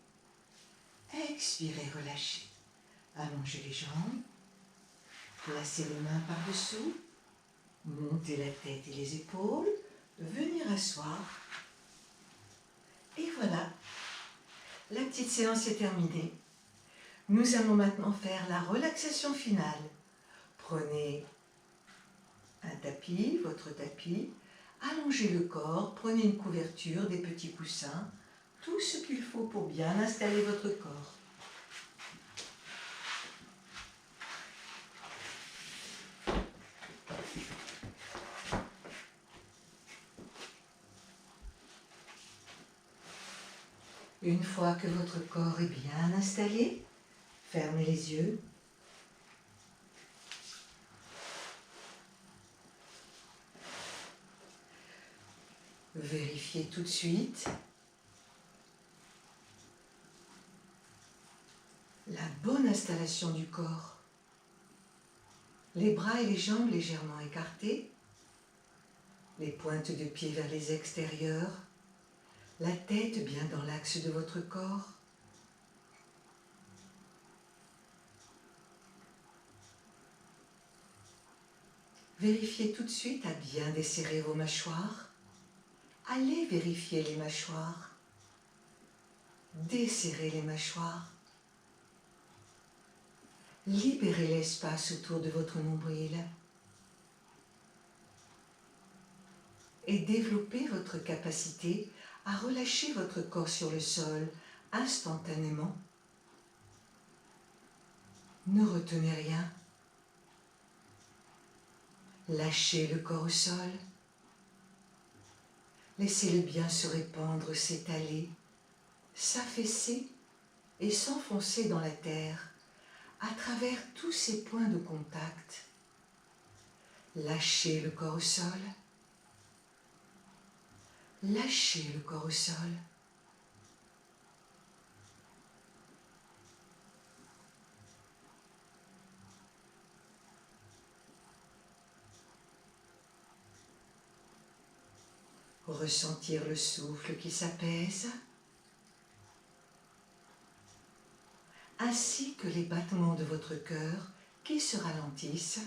Expirez, relâchez. Allongez les jambes. Placez les mains par-dessous. Montez la tête et les épaules. Venir asseoir. Et voilà. La petite séance est terminée. Nous allons maintenant faire la relaxation finale. Prenez un tapis, votre tapis. Allongez le corps. Prenez une couverture, des petits coussins. Tout ce qu'il faut pour bien installer votre corps. Une fois que votre corps est bien installé, fermez les yeux. Vérifiez tout de suite la bonne installation du corps. Les bras et les jambes légèrement écartés, les pointes de pied vers les extérieurs, la tête bien dans l'axe de votre corps. Vérifiez tout de suite à bien desserrer vos mâchoires. Allez vérifier les mâchoires. Desserrez les mâchoires. Libérez l'espace autour de votre nombril. Et développez votre capacité à relâcher votre corps sur le sol instantanément. Ne retenez rien. Lâchez le corps au sol. Laissez-le bien se répandre, s'étaler, s'affaisser et s'enfoncer dans la terre à travers tous ces points de contact. Lâchez le corps au sol. Lâchez le corps au sol. Ressentir le souffle qui s'apaise, ainsi que les battements de votre cœur qui se ralentissent.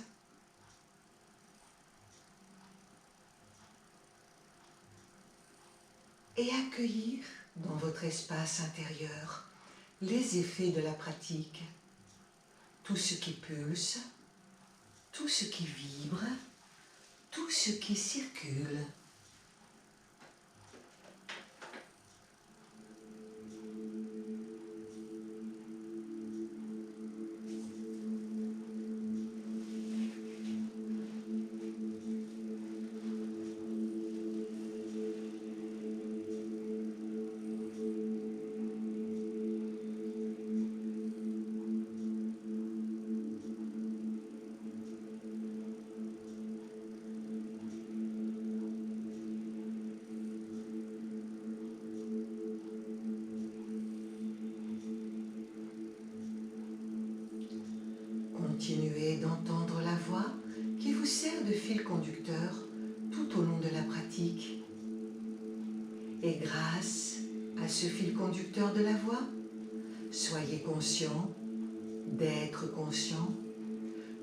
Et accueillir dans votre espace intérieur les effets de la pratique, tout ce qui pulse, tout ce qui vibre, tout ce qui circule. Continuez d'entendre la voix qui vous sert de fil conducteur tout au long de la pratique. Et grâce à ce fil conducteur de la voix, soyez conscient d'être conscient,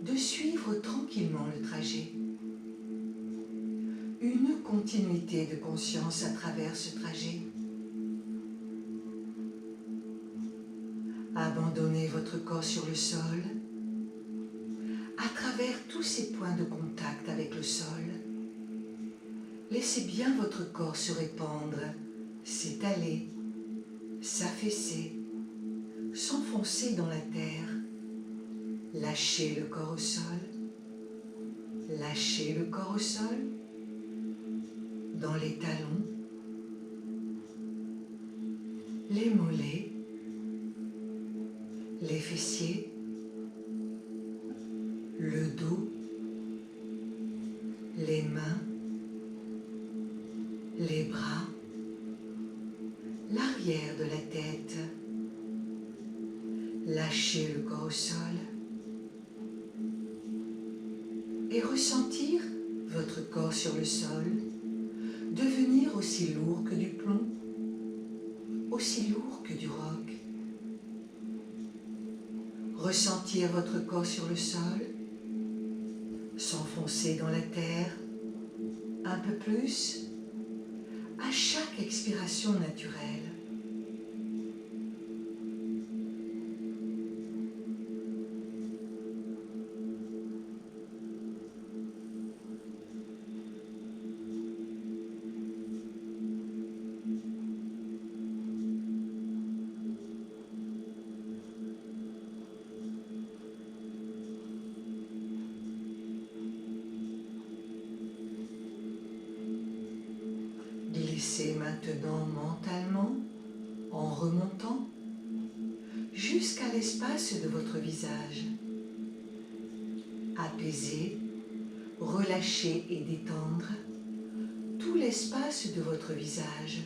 de suivre tranquillement le trajet. Une continuité de conscience à travers ce trajet. Abandonnez votre corps sur le sol, à travers tous ces points de contact avec le sol. Laissez bien votre corps se répandre, s'étaler, s'affaisser, s'enfoncer dans la terre. Lâchez le corps au sol, lâchez le corps au sol, dans les talons, les mollets, les fessiers, le dos, les mains, les bras, l'arrière de la tête. Lâchez le corps au sol et ressentir votre corps sur le sol devenir aussi lourd que du plomb, aussi lourd que du roc. Ressentir votre corps sur le sol, s'enfoncer dans la terre un peu plus à chaque expiration naturelle. Glissez maintenant mentalement en remontant jusqu'à l'espace de votre visage. Apaisez, relâchez et détendre tout l'espace de votre visage.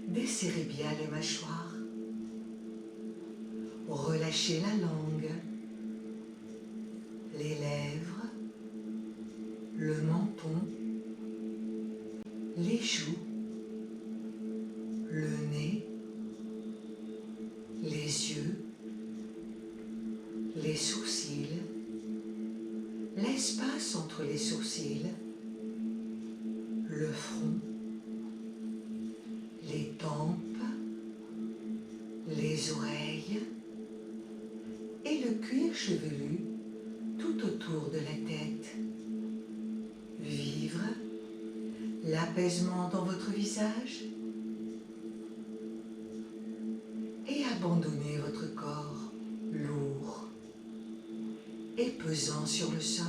Desserrez bien les mâchoires. Relâchez la langue, les lèvres, le menton, les joues, le nez, les yeux, les sourcils, l'espace entre les sourcils, le front, les tempes, les oreilles et le cuir chevelu tout autour de la tête. Vivre l'apaisement dans votre visage et abandonner votre corps lourd et pesant sur le sol.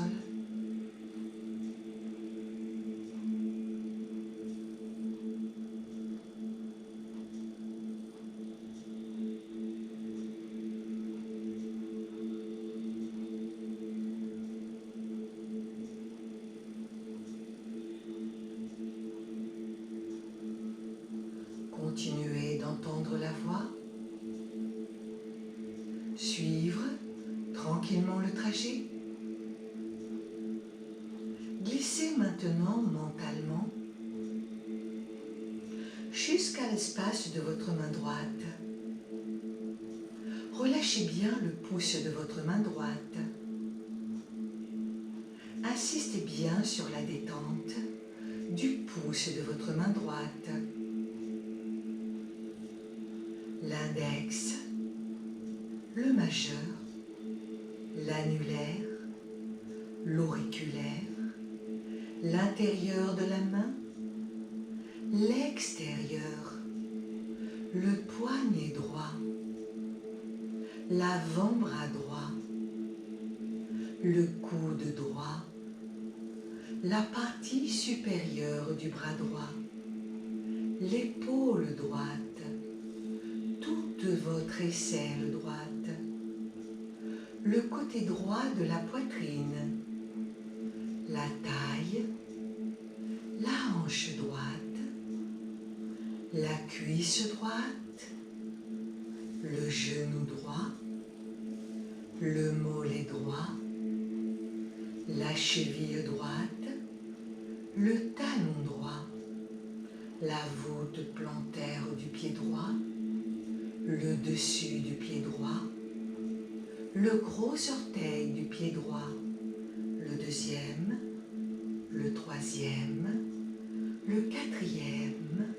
Continuez d'entendre la voix, suivre tranquillement le trajet. Glissez maintenant mentalement jusqu'à l'espace de votre main droite. Relâchez bien le pouce de votre main droite. Insistez bien sur la détente du pouce de votre main droite. L'index, le majeur, l'annulaire, l'auriculaire, l'intérieur de la main, l'extérieur, le poignet droit, l'avant-bras droit, le coude droit, la partie supérieure du bras droit, l'épaule droite, toute votre aisselle droite, le côté droit de la poitrine, la taille, la hanche droite, la cuisse droite, le genou droit, le mollet droit, la cheville droite, le talon droit, la voûte plantaire du pied droit, le dessus du pied droit, le gros orteil du pied droit, le deuxième, le troisième, le quatrième,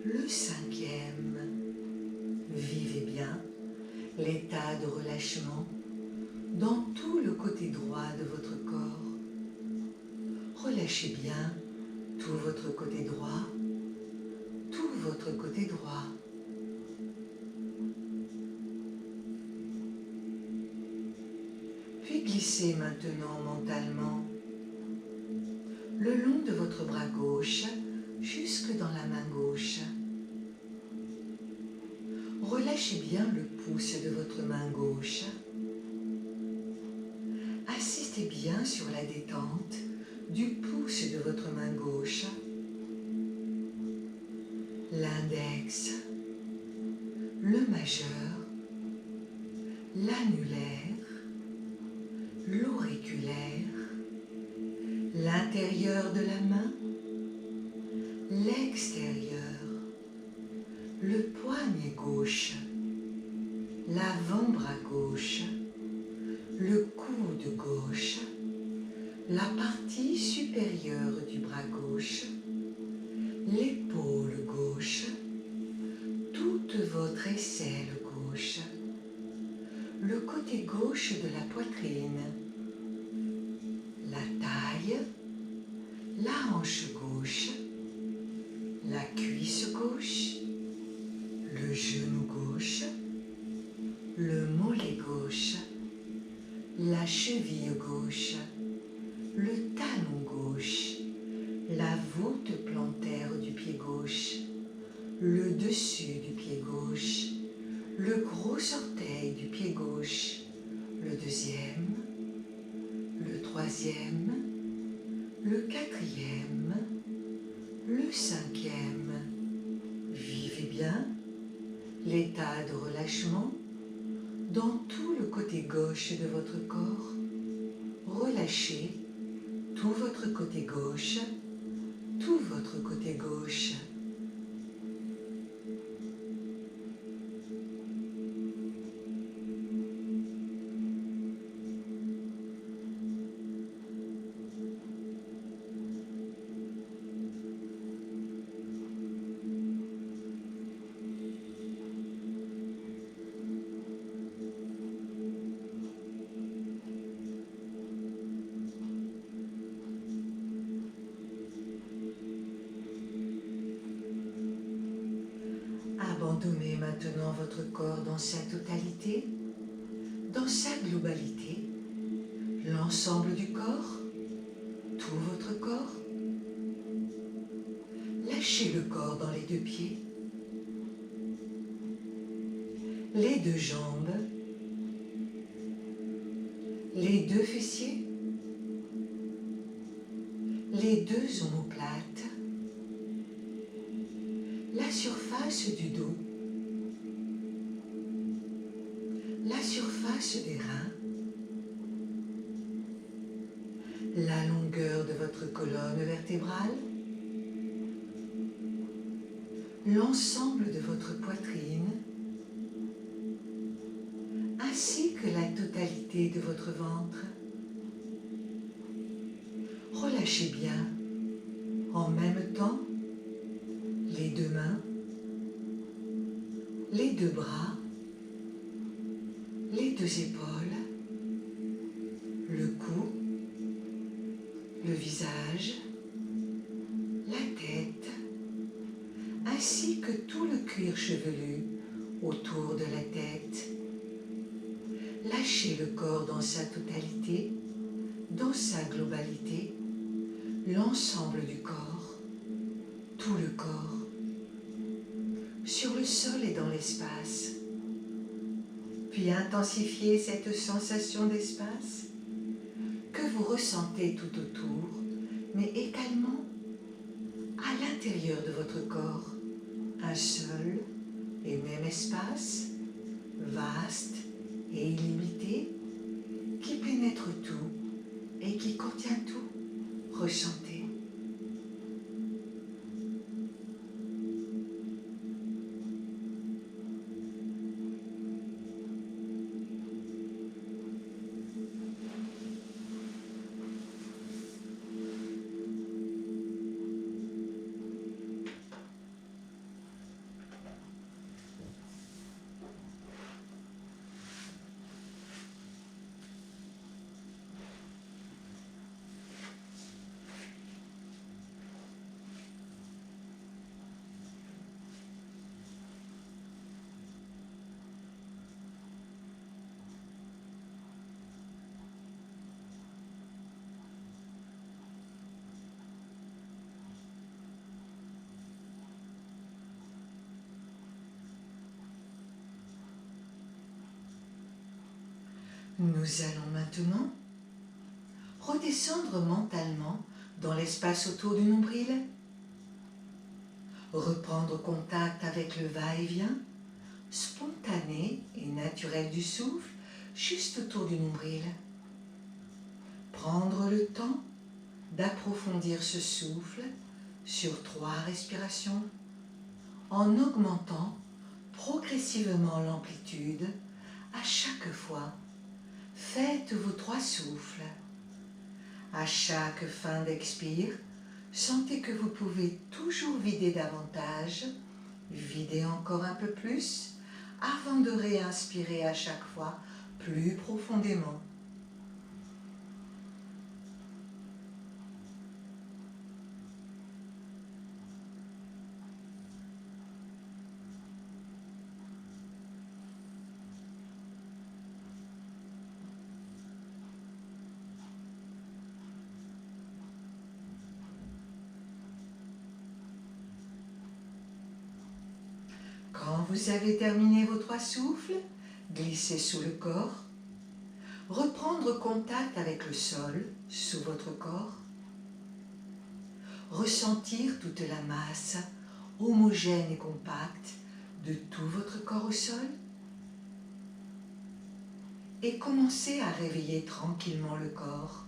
le cinquième. Vivez bien l'état de relâchement dans tout le côté droit de votre corps. Relâchez bien tout votre côté droit, tout votre côté droit. Puis glissez maintenant mentalement le long de votre bras gauche jusque dans la main gauche. Relâchez bien le pouce de votre main gauche. Insistez bien sur la détente du pouce de votre main gauche. L'index, le majeur, l'annulaire, l'auriculaire, l'intérieur de la main, l'extérieur, le poignet gauche, l'avant-bras gauche, le coude gauche, la partie supérieure du bras gauche, l'épaule gauche, toute votre aisselle gauche, le côté gauche de la poitrine, la taille, la hanche gauche, la cuisse gauche, le genou gauche, le mollet gauche, la cheville gauche, le talon gauche, la voûte plantaire du pied gauche, Le 5e, vivez bien l'état de relâchement dans tout le côté gauche de votre corps. Relâchez tout votre côté gauche, tout votre côté gauche. Abandonnez maintenant votre corps dans sa totalité, dans sa globalité, l'ensemble du corps, tout votre corps. Lâchez le corps dans les deux pieds, les deux jambes, les deux fessiers, les deux omoplates, la surface du dos, la surface des reins, la longueur de votre colonne vertébrale, l'ensemble de votre poitrine, ainsi que la totalité de votre ventre. Relâchez bien en même temps les deux mains, les deux bras, les deux épaules, le cou, le visage, la tête, ainsi que tout le cuir chevelu autour de la tête. Lâchez le corps dans sa totalité, dans sa globalité, l'ensemble du corps, tout le corps, sur le sol et dans l'espace. Puis intensifiez cette sensation d'espace que vous ressentez tout autour, mais également à l'intérieur de votre corps. Un seul et même espace, vaste et illimité, qui pénètre tout et qui contient tout. Ressentez. Nous allons maintenant redescendre mentalement dans l'espace autour du nombril, reprendre contact avec le va-et-vient spontané et naturel du souffle juste autour du nombril. Prendre le temps d'approfondir ce souffle sur 3 respirations en augmentant progressivement l'amplitude à chaque fois. Faites vos 3 souffles. À chaque fin d'expire, sentez que vous pouvez toujours vider davantage, vider encore un peu plus, avant de réinspirer à chaque fois plus profondément. Quand vous avez terminé vos 3 souffles, glissez sous le corps, reprendre contact avec le sol sous votre corps, ressentir toute la masse homogène et compacte de tout votre corps au sol et commencez à réveiller tranquillement le corps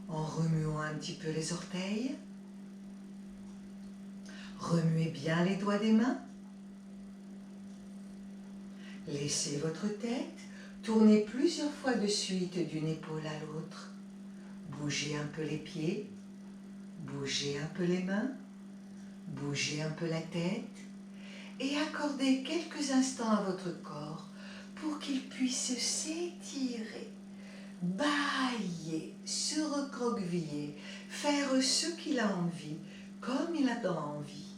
en remuant un petit peu les orteils. Remuez bien les doigts des mains. Laissez votre tête tourner plusieurs fois de suite d'une épaule à l'autre. Bougez un peu les pieds, bougez un peu les mains, bougez un peu la tête et accordez quelques instants à votre corps pour qu'il puisse s'étirer, bâiller, se recroqueviller, faire ce qu'il a envie, comme il a envie.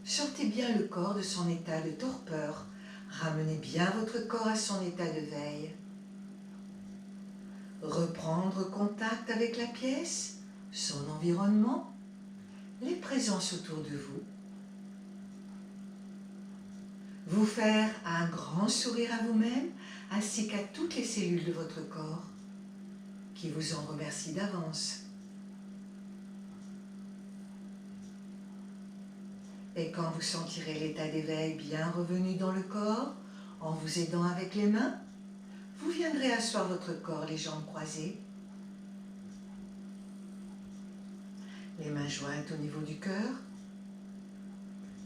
Sortez bien le corps de son état de torpeur, ramenez bien votre corps à son état de veille. Reprendre contact avec la pièce, son environnement, les présences autour de vous. Vous faire un grand sourire à vous-même ainsi qu'à toutes les cellules de votre corps qui vous en remercient d'avance. Et quand vous sentirez l'état d'éveil bien revenu dans le corps, en vous aidant avec les mains, vous viendrez asseoir votre corps les jambes croisées, les mains jointes au niveau du cœur.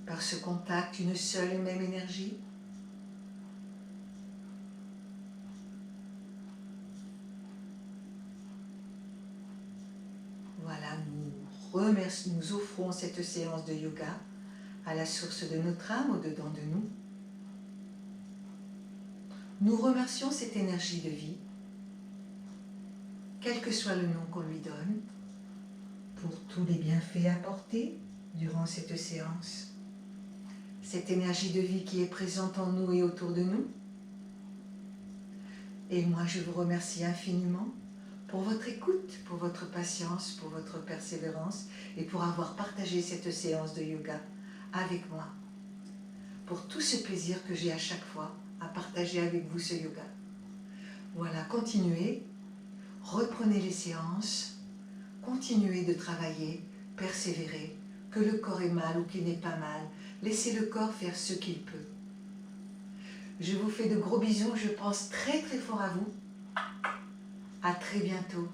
Par ce contact, une seule et même énergie. Voilà, nous offrons cette séance de yoga à la source de notre âme au-dedans de nous. Nous remercions cette énergie de vie, quel que soit le nom qu'on lui donne, pour tous les bienfaits apportés durant cette séance. Cette énergie de vie qui est présente en nous et autour de nous. Et moi, je vous remercie infiniment pour votre écoute, pour votre patience, pour votre persévérance et pour avoir partagé cette séance de yoga avec moi. Pour tout ce plaisir que j'ai à chaque fois à partager avec vous ce yoga. Voilà, continuez, reprenez les séances, continuez de travailler, persévérer, que le corps est mal ou qu'il n'est pas mal, laissez le corps faire ce qu'il peut. Je vous fais de gros bisous, je pense très très fort à vous. À très bientôt.